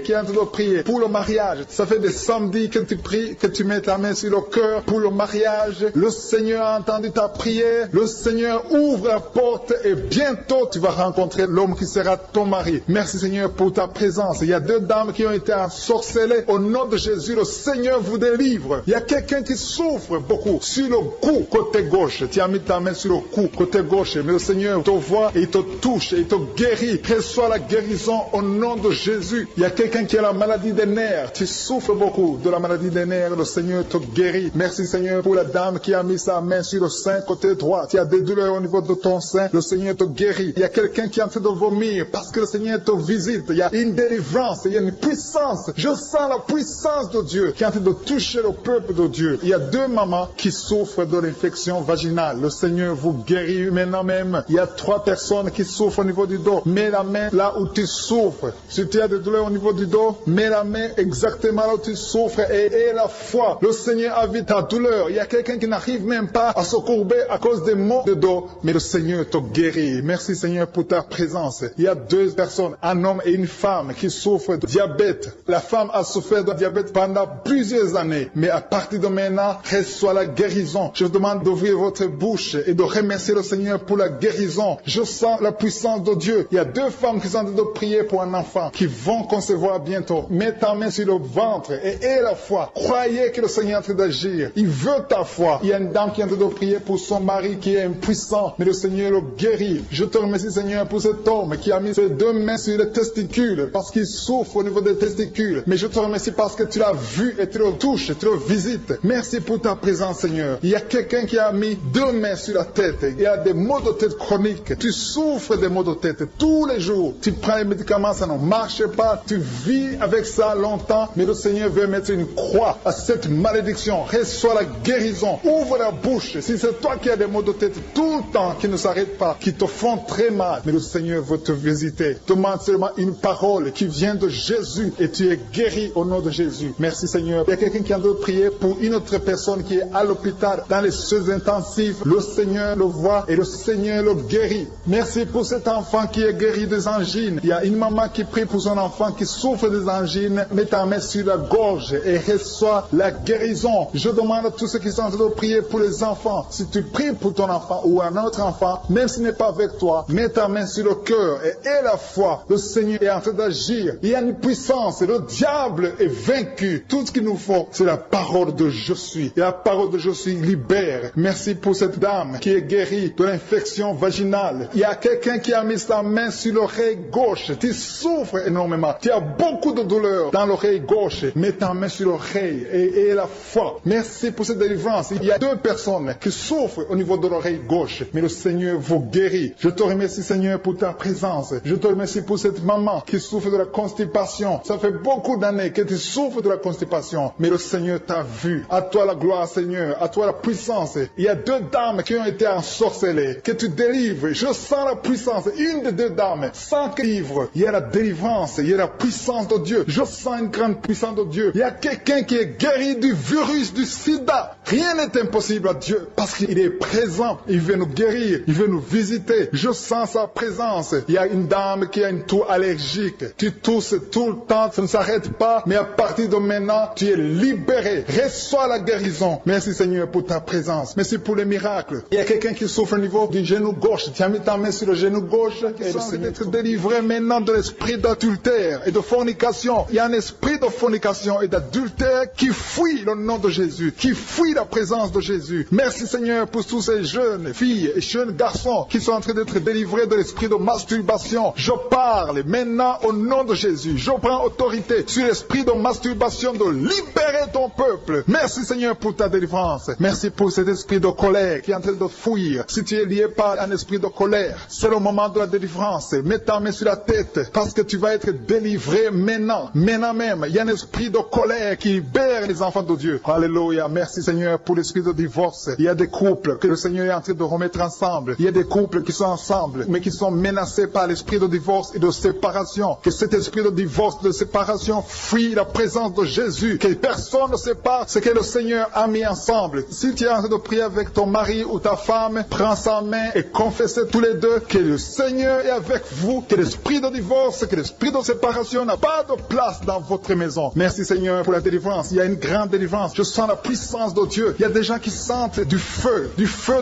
qui est en train de prier pour le mariage. Ça fait des samedis que tu pries, que tu mets ta main sur le cœur pour le mariage. Le Seigneur a entendu ta prière. Le Seigneur ouvre la porte et bientôt tu vas rencontrer l'homme qui sera ton mari. Merci Seigneur pour ta présence. Il y a 2 dames qui ont été ensorcelées. Au nom de Jésus, le Seigneur vous délivre. Il y a quelqu'un qui souffre beaucoup sur le cou, côté gauche. Tu as mis ta main sur le cou, côté gauche. Mais le Seigneur te voit et il te touche et il te guérit. Reçois la guérison au nom de Jésus. Il y a quelqu'un qui a la maladie des nerfs. Tu souffres beaucoup de la maladie des nerfs. Le Seigneur te guérit. Merci Seigneur pour la dame qui a mis sa main sur le sein, côté droit. Tu as des douleurs au niveau de ton sein. Le Seigneur te guérit. Il y a quelqu'un qui est en train de vomir parce que le Seigneur te visite. Il y a une délivrance. Il y a une puissance. Je sens la puissance de Dieu qui est en train de toucher le peuple de Dieu. Il y a 2 mamans qui souffrent de l'infection vaginale. Le Seigneur vous guérit maintenant même. Il y a 3 personnes qui souffrent au niveau du dos. Mets la main là où tu souffres. Si tu as des douleurs au niveau du dos, mets la main exactement là où tu souffres et aie la foi. Le Seigneur a vu ta douleur. Il y a quelqu'un qui n'arrive même pas à se courber à cause des maux de dos, mais le Seigneur te guérit. Merci Seigneur pour ta présence. Il y a 2 personnes, un homme et une femme qui souffrent de diabète. La femme a souffert de diabète pendant plusieurs années, mais à partir de maintenant, reçoit la guérison. Je vous demande d'ouvrir votre bouche et de remercier le Seigneur pour la guérison. Je sens la puissance de Dieu. Il y a 2 femmes qui sont en train de prier pour un enfant qui vont concevoir bientôt. Mets ta main sur le ventre et aie la foi. Croyez que le Seigneur est en train d'agir. Il veut ta foi. Il y a une dame qui est en train de prier pour son mari qui est impuissant, mais le Seigneur le guérit. Je te remercie Seigneur pour cet homme qui a mis ses 2 mains sur les testicules parce qu'il souffre au niveau des testicules. Mais je te remercie parce que tu l'as vu et tu le touches, tu le visites. Merci pour ta présence Seigneur. Il y a quelqu'un qui a mis 2 mains sur la tête. Il y a des maux de tête chroniques. Tu souffres des maux de tête tous les jours. Tu prends les médicaments, ça ne marche pas. Tu vis avec ça longtemps, mais le Seigneur veut mettre une croix à cette malédiction. Reçois la guérison. Ouvre la bouche. Si c'est toi qui as des maux de tête tout le temps qui ne s'arrêtent pas, qui te font très mal, mais le Seigneur veut te visiter. Demande seulement une parole qui vient de Jésus et tu es guéri au nom de Jésus. Merci Seigneur. Il y a quelqu'un qui a de prier pour une autre personne qui est à l'hôpital dans les soins intensifs. Le Seigneur le voit et le Seigneur le guérit. Merci pour cet enfant qui est guéri des angines. Il y a une maman qui prie pour son enfant qui souffre des angines. Mets ta main sur la gorge et reçois la guérison. Je demande à tous ceux qui sont en train de prier pour les enfants. Si tu pries pour ton enfant ou un autre enfant, même s'il n'est pas avec toi, mets ta main sur le cœur et aie la foi. Le Seigneur est en train d'agir. Il y a une puissance. Le diable est vaincu. Tout ce qu'il nous faut, c'est la parole de je suis. Et la parole de je suis libère. Merci pour cette dame qui est guérie de l'infection vaginale. Il y a quelqu'un qui a mis sa main sur l'oreille gauche. Tu souffres énormément. Tu as beaucoup de douleur dans l'oreille gauche. Mets ta main sur l'oreille et aie la foi. Merci pour cette délivrance. Il y a 2 personnes qui souffrent au niveau de l'oreille gauche. Mais le Seigneur vous guérit. Je te remercie Seigneur pour ta présence. Je te remercie pour cette maman qui souffre de la constipation. Ça fait beaucoup d'années que tu souffres de la constipation. Mais le Seigneur t'a vu. À toi la gloire Seigneur. À toi la puissance. Il y a 2 dames qui ont été ensorcelées. Que tu délivres. Je sens la puissance. Une des 2 dames. Sans que livre. Il y a la délivrance. Il y a la puissance de Dieu. Je sens une grande puissance de Dieu. Il y a quelqu'un qui est guéri du virus du sida. Rien n'est impossible à Dieu parce qu'il est présent. Il veut nous guérir. Il veut nous visiter. Je sens sa présence. Il y a une dame qui a une toux allergique. Tu tousses tout le temps. Ça ne s'arrête pas. Mais à partir de maintenant, tu es libéré. Reçois la guérison. Merci Seigneur pour ta présence. Merci pour les miracles. Il y a quelqu'un qui souffre au niveau du genou gauche. Tu as mis ta main sur le genou gauche. Et le Seigneur être délivré maintenant de l'esprit d'adultère et de fornication. Il y a un esprit de fornication et d'adultère qui fuit le nom de Jésus. Qui fuit la présence de Jésus. Merci Seigneur pour tous ces jeunes filles et jeunes garçons qui sont en train d'être délivrés de l'esprit de masturbation. Je parle maintenant au nom de Jésus. Je prends autorité sur l'esprit de masturbation de libérer ton peuple. Merci Seigneur pour ta délivrance. Merci pour cet esprit de colère qui est en train de fuir. Si tu es lié par un esprit de colère, c'est le moment de la délivrance. Mets ta main sur la tête parce que tu vas être délivré maintenant. Maintenant même, il y a un esprit de colère qui libère les enfants de Dieu. Alléluia. Merci Seigneur pour l'esprit de divorce. Il y a des couples que le Seigneur est en train de remettre ensemble. Il y a des couples qui sont ensemble mais qui sont menacés par l'esprit de divorce et de séparation. Que cet esprit de divorce, de séparation fuit la présence de Jésus. Que personne ne sépare ce que le Seigneur a mis ensemble. Si tu es en train de prier avec ton mari ou ta femme, prends sa main et confessez tous les deux que le Seigneur est avec vous. Que l'esprit de divorce, que l'esprit de séparation n'a pas de place dans votre maison. Merci Seigneur pour la délivrance. Il y a une grande délivrance. Je sens la puissance de Dieu. Il y a des gens qui sentent du feu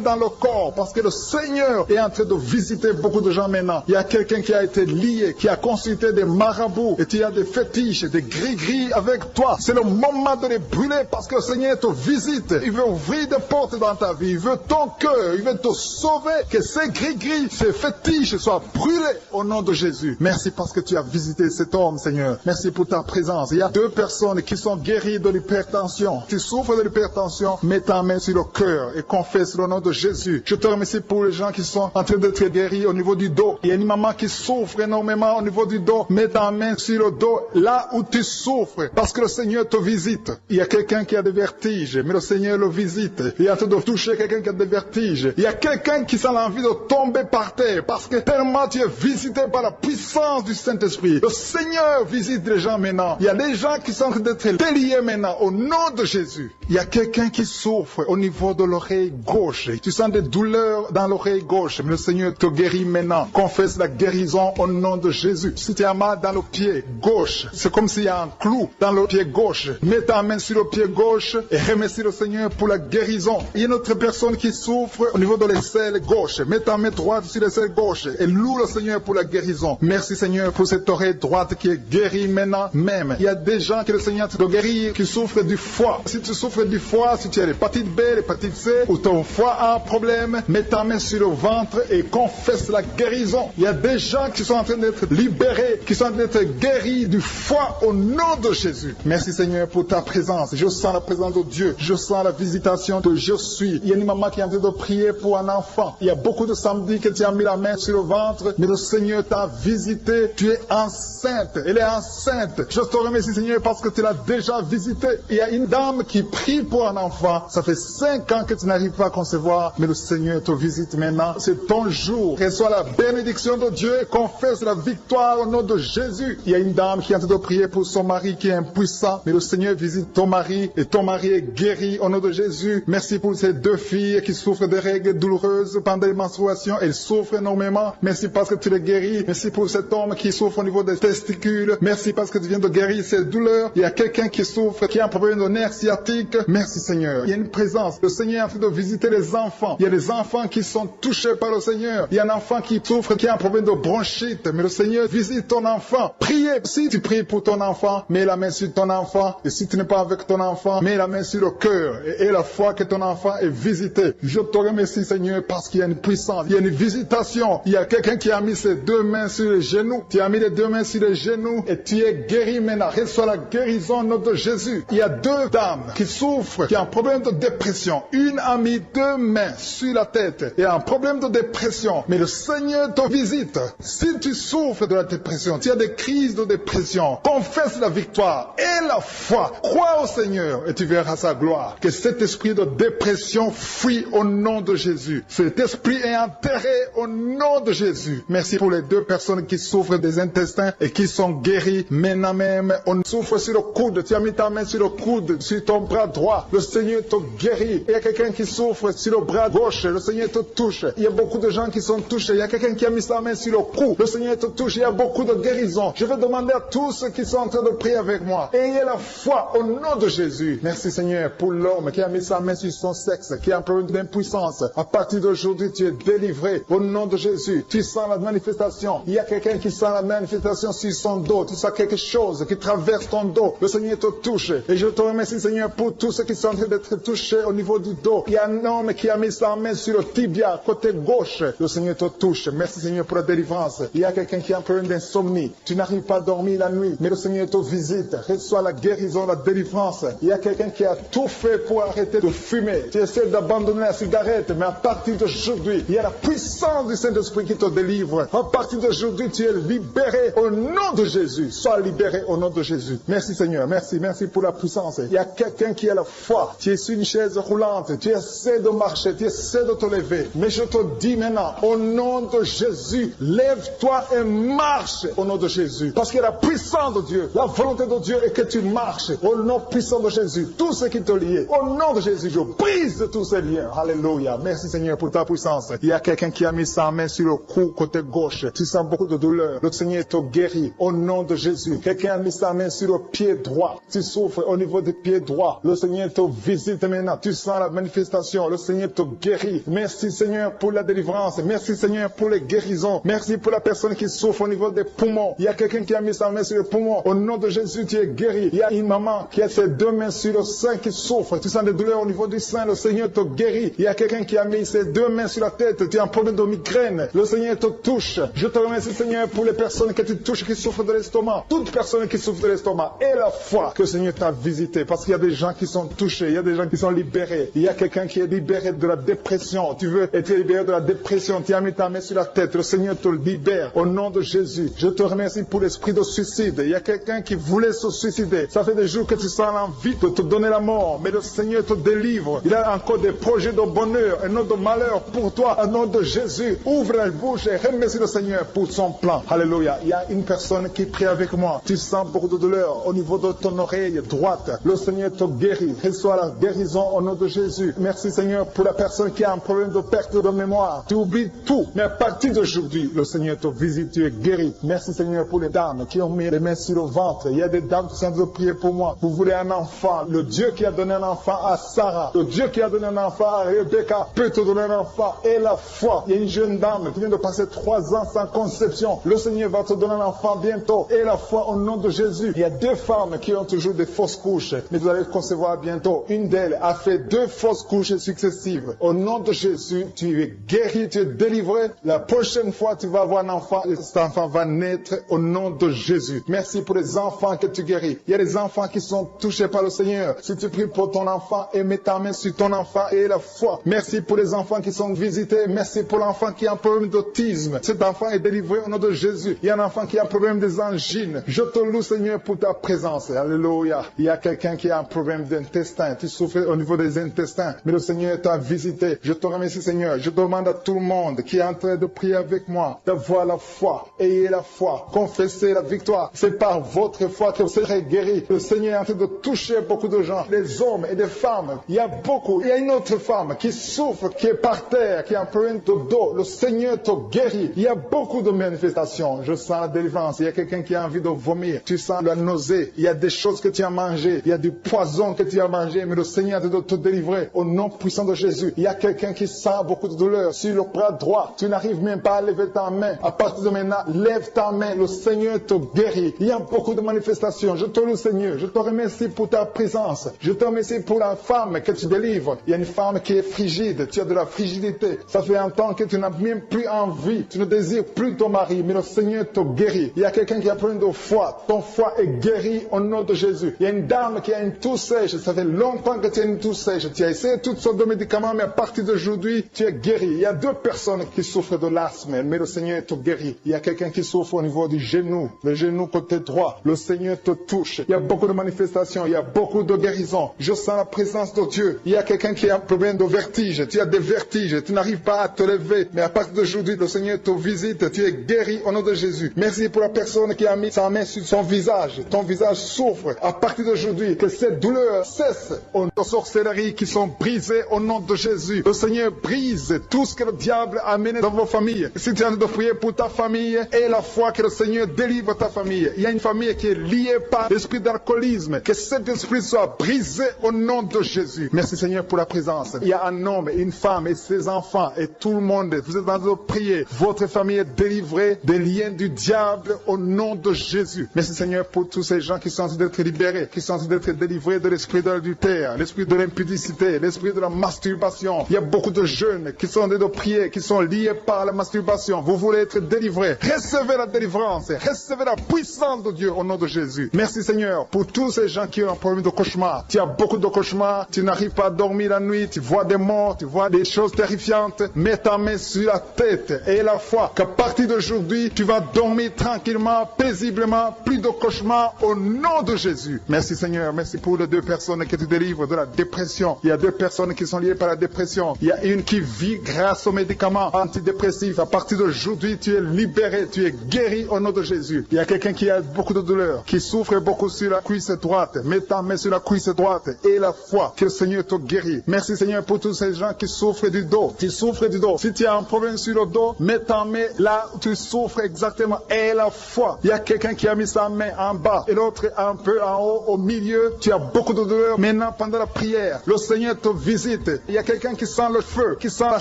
dans le corps parce que le Seigneur est en train de visiter beaucoup de gens maintenant. Il y a quelqu'un qui a été lié, qui a consulté des marabouts et tu as des fétiches, des gris-gris avec toi. C'est le moment de les brûler parce que le Seigneur te visite. Il veut ouvrir des portes dans ta vie. Il veut ton cœur. Il veut te sauver. Que ces gris-gris, ces fétiches soient brûlés au nom de Jésus. Merci parce que tu as visité cet homme, Seigneur. Merci pour ta présence. Il y a 2 personnes qui sont guéries de l'hypertension. Tu souffres de l'hypertension, mets ta main sur le cœur et confesse le nom de Jésus. Je te remercie pour les gens qui sont en train d'être guéris au niveau du dos. Il y a une maman qui souffre énormément au niveau du dos. Mets ta main sur le dos, là où tu souffres, parce que le Seigneur te visite. Il y a quelqu'un qui a des vertiges, mais le Seigneur le visite. Il est en train de toucher quelqu'un qui a des vertiges. Il y a quelqu'un qui sent l'envie de tomber par terre, parce que tellement tu es visité par la puissance du Saint-Esprit. Le Seigneur visite les gens maintenant. Il y a des gens qui sont en train d'être déliés maintenant, au nom de Jésus. Il y a quelqu'un qui souffre au niveau de l'oreille gauche. Tu sens des douleurs dans l'oreille gauche, mais le Seigneur te guérit maintenant. Confesse la guérison au nom de Jésus. Si tu as mal dans le pied gauche, c'est comme s'il y a un clou dans le pied gauche. Mets ta main sur le pied gauche et remercie le Seigneur pour la guérison. Il y a une autre personne qui souffre au niveau de l'aisselle gauche. Mets ta main droite sur l'aisselle gauche et loue le Seigneur pour la guérison. Merci Seigneur pour cette oreille droite qui est guérie maintenant même. Il y a des gens que le Seigneur te guérit qui souffrent du foie. Si tu souffres du foie, si tu as l'hépatite B, l'hépatite C ou ton foie a un problème, mets ta main sur le ventre et confesse la guérison. Il y a des gens qui sont en train d'être libérés, qui sont en train d'être guéris du foie au nom de Jésus. Merci Seigneur pour ta présence. Je sens la présence de Dieu. Je sens la visitation de je suis. Il y a une maman qui est en train de prier pour un enfant. Il y a beaucoup de samedis que tu as mis la main sur le ventre, mais le Seigneur t'a visité. Tu es enceinte. Elle est enceinte. Je te remercie Seigneur parce que tu l'as déjà visité. Il y a une dame qui prie pour un enfant. Ça fait 5 ans que tu n'arrives pas à concevoir, mais le Seigneur te visite maintenant. C'est ton jour. Reçois la bénédiction de Dieu et confesse la victoire au nom de Jésus. Il y a une dame qui est en train de prier pour son mari qui est impuissant, mais le Seigneur visite ton mari et ton mari est guéri au nom de Jésus. Merci pour ces 2 filles qui souffrent de règles douloureuses pendant les menstruations. Elles souffrent énormément. Merci parce que tu les guéris. Merci pour cet homme qui souffre au niveau des testicules. Merci parce que tu viens de guérir ces douleurs. Il y a quelqu'un qui souffre, qui a un problème de nerf sciatique. Merci Seigneur. Il y a une présence. Le Seigneur est en train de visiter les enfants. Il y a des enfants qui sont touchés par le Seigneur. Il y a un enfant qui souffre, qui a un problème de bronchite. Mais le Seigneur visite ton enfant. Priez. Si tu pries pour ton enfant, mets la main sur ton enfant. Et si tu n'es pas avec ton enfant, mets la main sur le cœur. Et la foi que ton enfant est visité. Je te remercie Seigneur parce qu'il y a une puissance. Il y a une visitation. Il y a quelqu'un qui a mis ses 2 mains sur les genoux. Tu as mis les 2 mains sur les genoux et tu es guéri maintenant. Reçois la guérison au nom de Jésus. Il y a 2 dames qui souffrent, qui ont un problème de dépression. Une a mis 2 mains sur la tête et a un problème de dépression. Mais le Seigneur te visite. Si tu souffres de la dépression, tu as des crises de dépression, confesse la victoire et la foi. Crois au Seigneur et tu verras sa gloire. Que cet esprit de dépression fuit au nom de Jésus. Cet esprit est enterré au nom de Jésus. Merci pour les 2 personnes qui souffrent des intestins et qui sont guéries maintenant même. On souffre sur le coude. Tu as mis ta main sur le coude, sur ton bras droit. Le Seigneur te guérit. Il y a quelqu'un qui souffre sur le bras gauche. Le Seigneur te touche. Il y a beaucoup de gens qui sont touchés. Il y a quelqu'un qui a mis sa main sur le cou. Le Seigneur te touche. Il y a beaucoup de guérisons. Je vais demander à tous ceux qui sont en train de prier avec moi. Ayez la foi au nom de Jésus. Merci Seigneur pour l'homme qui a mis sa main sur son sexe, qui a un problème d'impuissance. À partir d'aujourd'hui, tu es délivré au nom de Jésus. Tu sens la manifestation. Il y a quelqu'un qui sent la manifestation sur son dos. Tu sens quelque chose qui traverse ton dos. Le Seigneur te touche. Et je te remercie Seigneur pour tous ceux qui sont en train d'être touché au niveau du dos. Il y a un homme qui a mis sa main sur le tibia, côté gauche. Le Seigneur te touche. Merci Seigneur pour la délivrance. Il y a quelqu'un qui a un problème d'insomnie. Tu n'arrives pas à dormir la nuit, mais le Seigneur te visite. Reçois la guérison, la délivrance. Il y a quelqu'un qui a tout fait pour arrêter de fumer. Tu essaies d'abandonner la cigarette, mais à partir d'aujourd'hui, il y a la puissance du Saint-Esprit qui te délivre. À partir d'aujourd'hui, tu es libéré au nom de Jésus. Sois libéré au nom de Jésus. Merci Seigneur. Merci pour la puissance. Il y a quelqu'un qui a la foi. Tu es sur une chaise roulante. Tu essaies de marcher. Tu essaies de te lever. Mais je te dis maintenant, au nom de Jésus, lève-toi et marche au nom de Jésus. Parce que la puissance de Dieu, la volonté de Dieu est que tu marches au nom puissant de Jésus. Tout ce qui te lie, au nom de Jésus, je brise tous ces liens. Alléluia. Merci Seigneur pour ta puissance. Il y a quelqu'un qui a mis sa main sur le cou côté gauche. Tu sens beaucoup de douleur. Le Seigneur te guérit au nom de Jésus. Quelqu'un a mis sa main sur le pied droit. Tu souffres au niveau des pieds droits. Le Seigneur te visite maintenant. Tu sens la manifestation. Le Seigneur te guérit. Merci Seigneur pour la délivrance. Merci Seigneur pour les guérisons. Merci pour la personne qui souffre au niveau des poumons. Il y a quelqu'un qui a mis sa main sur le poumon. Au nom de Jésus, tu es guéri. Il y a une maman qui a ses deux mains sur le sein qui souffre. Tu sens des douleurs au niveau du sein. Le Seigneur te guérit. Il y a quelqu'un qui a mis ses deux mains sur la tête. Tu as un problème de migraine. Le Seigneur te touche. Je te remercie Seigneur pour les personnes que tu touches qui souffrent de l'estomac. Toute personne qui souffre de l'estomac et la foi que le Seigneur t'a visité. Parce qu'il y a des gens qui sont touchés. Il y a des gens qui sont libérés. Il y a quelqu'un qui est libéré de la dépression. Tu veux être libéré de la dépression. Tu as mis ta main sur la tête. Le Seigneur te libère au nom de Jésus. Je te remercie pour l'esprit de suicide. Il y a quelqu'un qui voulait se suicider. Ça fait des jours que tu sens l'envie de te donner la mort. Mais le Seigneur te délivre. Il a encore des projets de bonheur et non de malheur pour toi. Au nom de Jésus, ouvre la bouche et remercie le Seigneur pour son plan. Alléluia. Il y a une personne qui prie avec moi. Tu sens beaucoup de douleur au niveau de ton oreille droite. Le Seigneur te guérit. Reçois la guérison au nom de Jésus. Merci Seigneur pour la personne qui a un problème de perte de mémoire. Tu oublies tout. Mais à partir d'aujourd'hui, le Seigneur te visite. Tu es guéri. Merci Seigneur pour les dames qui ont mis les mains sur le ventre. Il y a des dames qui sont en train de prier pour moi. Vous voulez un enfant. Le Dieu qui a donné un enfant à Sarah. Le Dieu qui a donné un enfant à Rebecca peut te donner un enfant. Et la foi. Il y a une jeune dame qui vient de passer 3 ans sans conception. Le Seigneur va te donner un enfant bientôt. Et la foi au nom de Jésus. Il y a 2 femmes qui ont toujours des fausses couches. Mais vous allez concevoir bientôt. Une d'elles a fait 2 fausses couches successives. Au nom de Jésus, tu es guéri, tu es délivré. La prochaine fois, tu vas avoir un enfant. Et cet enfant va naître au nom de Jésus. Merci pour les enfants que tu guéris. Il y a des enfants qui sont touchés par le Seigneur. Si tu pries pour ton enfant et mets ta main sur ton enfant et la foi. Merci pour les enfants qui sont visités. Merci pour l'enfant qui a un problème d'autisme. Cet enfant est délivré au nom de Jésus. Il y a un enfant qui a un problème des angines. Je te loue Seigneur pour ta présence. Alléluia. Il y a quelqu'un qui a un problème d'intestin. Tu souffres au niveau des intestins. Mais le Seigneur t'a visité. Je te remercie Seigneur. Je demande à tout le monde qui est en train de prier avec moi d'avoir la foi. Ayez la foi. Confessez la victoire. C'est par votre foi que vous serez guéris. Le Seigneur est en train de toucher beaucoup de gens. Des hommes et des femmes. Il y a beaucoup. Il y a une autre femme qui souffre, qui est par terre, qui a un problème de dos. Le Seigneur te guérit. Il y a beaucoup de manifestations. Je sens la délivrance. Il y a quelqu'un qui a envie de vomir. Tu sens la nausée. Il y a des choses que tu as mangées. Il y a du poison que tu as mangé. Mais le Seigneur est en train de te délivrer au nom puissant de Jésus. Il y a quelqu'un qui sent beaucoup de douleur sur le bras droit. Tu n'arrives même pas à lever ta main. À partir de maintenant, lève ta main. Le Seigneur te guérit. Il y a beaucoup de manifestations. Je te loue Seigneur. Je te remercie pour ta présence. Je te remercie pour la femme que tu délivres. Il y a une femme qui est frigide. Tu as de la frigidité. Ça fait un temps que tu n'as même plus envie. Tu ne désires plus ton mari. Mais le Seigneur te guérit. Il y a quelqu'un qui a plein de foi. Ton foie est guéri au nom de Jésus. Il y a une dame qui a une toux sèche. Ça fait longtemps que tu as une toux sèche. Tu as essayé toutes sortes de médicaments, mais à partir d'aujourd'hui, tu es guéri. Il y a 2 personnes qui souffrent de l'asthme, mais le Seigneur te guérit. Il y a quelqu'un qui souffre au niveau du genou, le genou côté droit. Le Seigneur te touche. Il y a beaucoup de manifestations. Il y a beaucoup de guérisons. Je sens la présence de Dieu. Il y a quelqu'un qui a un problème de vertige. Tu as des vertiges. Tu n'arrives pas à te lever. Mais à partir d'aujourd'hui, le Seigneur te visite. Tu es guéri au nom de Jésus. Merci pour la personne qui a mis sa main sur son visage. Ton visage souffre. À partir d'aujourd'hui, que cette douleur cesse. Aux sorcelleries qui sont brisées au nom de Jésus. Le Seigneur brise tout ce que le diable a amené dans vos familles. Si tu es en train de prier pour ta famille, aie la foi que le Seigneur délivre ta famille. Il y a une famille qui est liée par l'esprit d'alcoolisme. Que cet esprit soit brisé au nom de Jésus. Merci Seigneur pour la présence. Il y a un homme et une femme et ses enfants et tout le monde. Vous êtes en train de prier. Votre famille est délivrée des liens du diable au nom de Jésus. Merci Seigneur pour tous ces gens qui sont en train d'être libérés, qui sont en train d'être délivrés de l'esprit d'adultère. l'adultère, l'esprit de l'impudicité, l'esprit de la masturbation. Il y a beaucoup de jeunes qui sont en train de prier, qui sont liés par la masturbation. Vous voulez être délivrés. Recevez la délivrance, recevez la puissance de Dieu au nom de Jésus. Merci Seigneur pour tous ces gens qui ont un problème de cauchemar. Tu as beaucoup de cauchemars, tu n'arrives pas à dormir la nuit, tu vois des morts, tu vois des choses terrifiantes. Mets ta main sur la tête et la foi qu'à partir d'aujourd'hui, tu vas dormir tranquillement, paisiblement, plus de cauchemars au nom de Jésus. Merci Seigneur, merci pour les 2 personnes qui te délivrent de la dépression. Il y a 2 personnes qui sont liées par la dépression. Il y a une qui vit grâce aux médicaments antidépressifs. À partir d'aujourd'hui, tu es libéré, tu es guéri au nom de Jésus. Il y a quelqu'un qui a beaucoup de douleur, qui souffre beaucoup sur la cuisse droite. Mets ta main sur la cuisse droite et la foi que le Seigneur te guérit. Merci Seigneur pour tous ces gens qui souffrent du dos. Tu souffres du dos. Si tu as un problème sur le dos, mets ta main là où tu souffres exactement et la foi. Il y a quelqu'un qui a mis sa main en bas et l'autre un peu en haut, au milieu. Tu as beaucoup de douleur. Maintenant, pendant la prière, le Seigneur te visite. Il y a quelqu'un qui sent le feu, qui sent la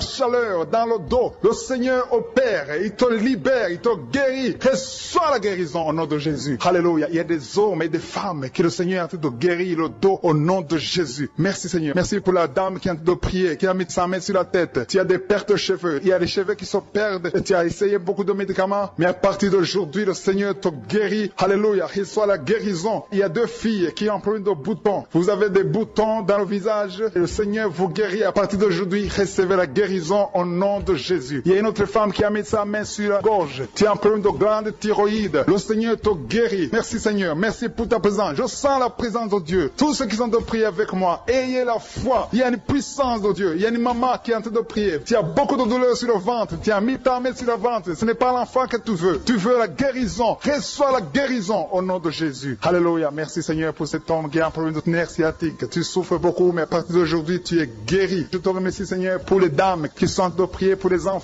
chaleur dans le dos. Le Seigneur opère. Il te libère, il te guérit. Reçois la guérison au nom de Jésus. Alléluia. Il y a des hommes et des femmes que le Seigneur est en train de guérir le dos au nom de Jésus. Merci Seigneur. Merci pour la dame qui est en train de prier, qui a mis sa main sur la tête. Tu as des pertes de cheveux. Il y a des cheveux qui se perdent. Et tu as essayé beaucoup de médicaments. Mais à partir d'aujourd'hui, le Seigneur te guérit. Alléluia. Reçois la guérison. Il y a 2 filles qui ont un problème de boutons. Vous avez des boutons dans le visage. Et le Seigneur vous guérit. À partir d'aujourd'hui, recevez la guérison au nom de Jésus. Il y a une autre femme qui a mis sa main sur la gorge. Tu as un problème de glande thyroïde. Le Seigneur te guérit. Merci Seigneur. Merci pour ta présence. Je sens la présence de Dieu. Tous ceux qui sont de prier avec moi, ayez la foi. Il y a une puissance de Dieu. Il y a une maman qui est en train de prier. Tu as beaucoup de douleur sur le ventre. Tu as mis ta main sur le ventre. Ce n'est pas l'enfant que tu veux. Tu veux la guérison. Reçois la guérison au nom de Jésus. Alléluia. Merci Seigneur pour cet homme qui a un problème de nerf sciatique. Tu souffres beaucoup, mais à partir d'aujourd'hui, tu es guéri. Je te remercie Seigneur pour les dames qui sont en train de prier pour les enfants.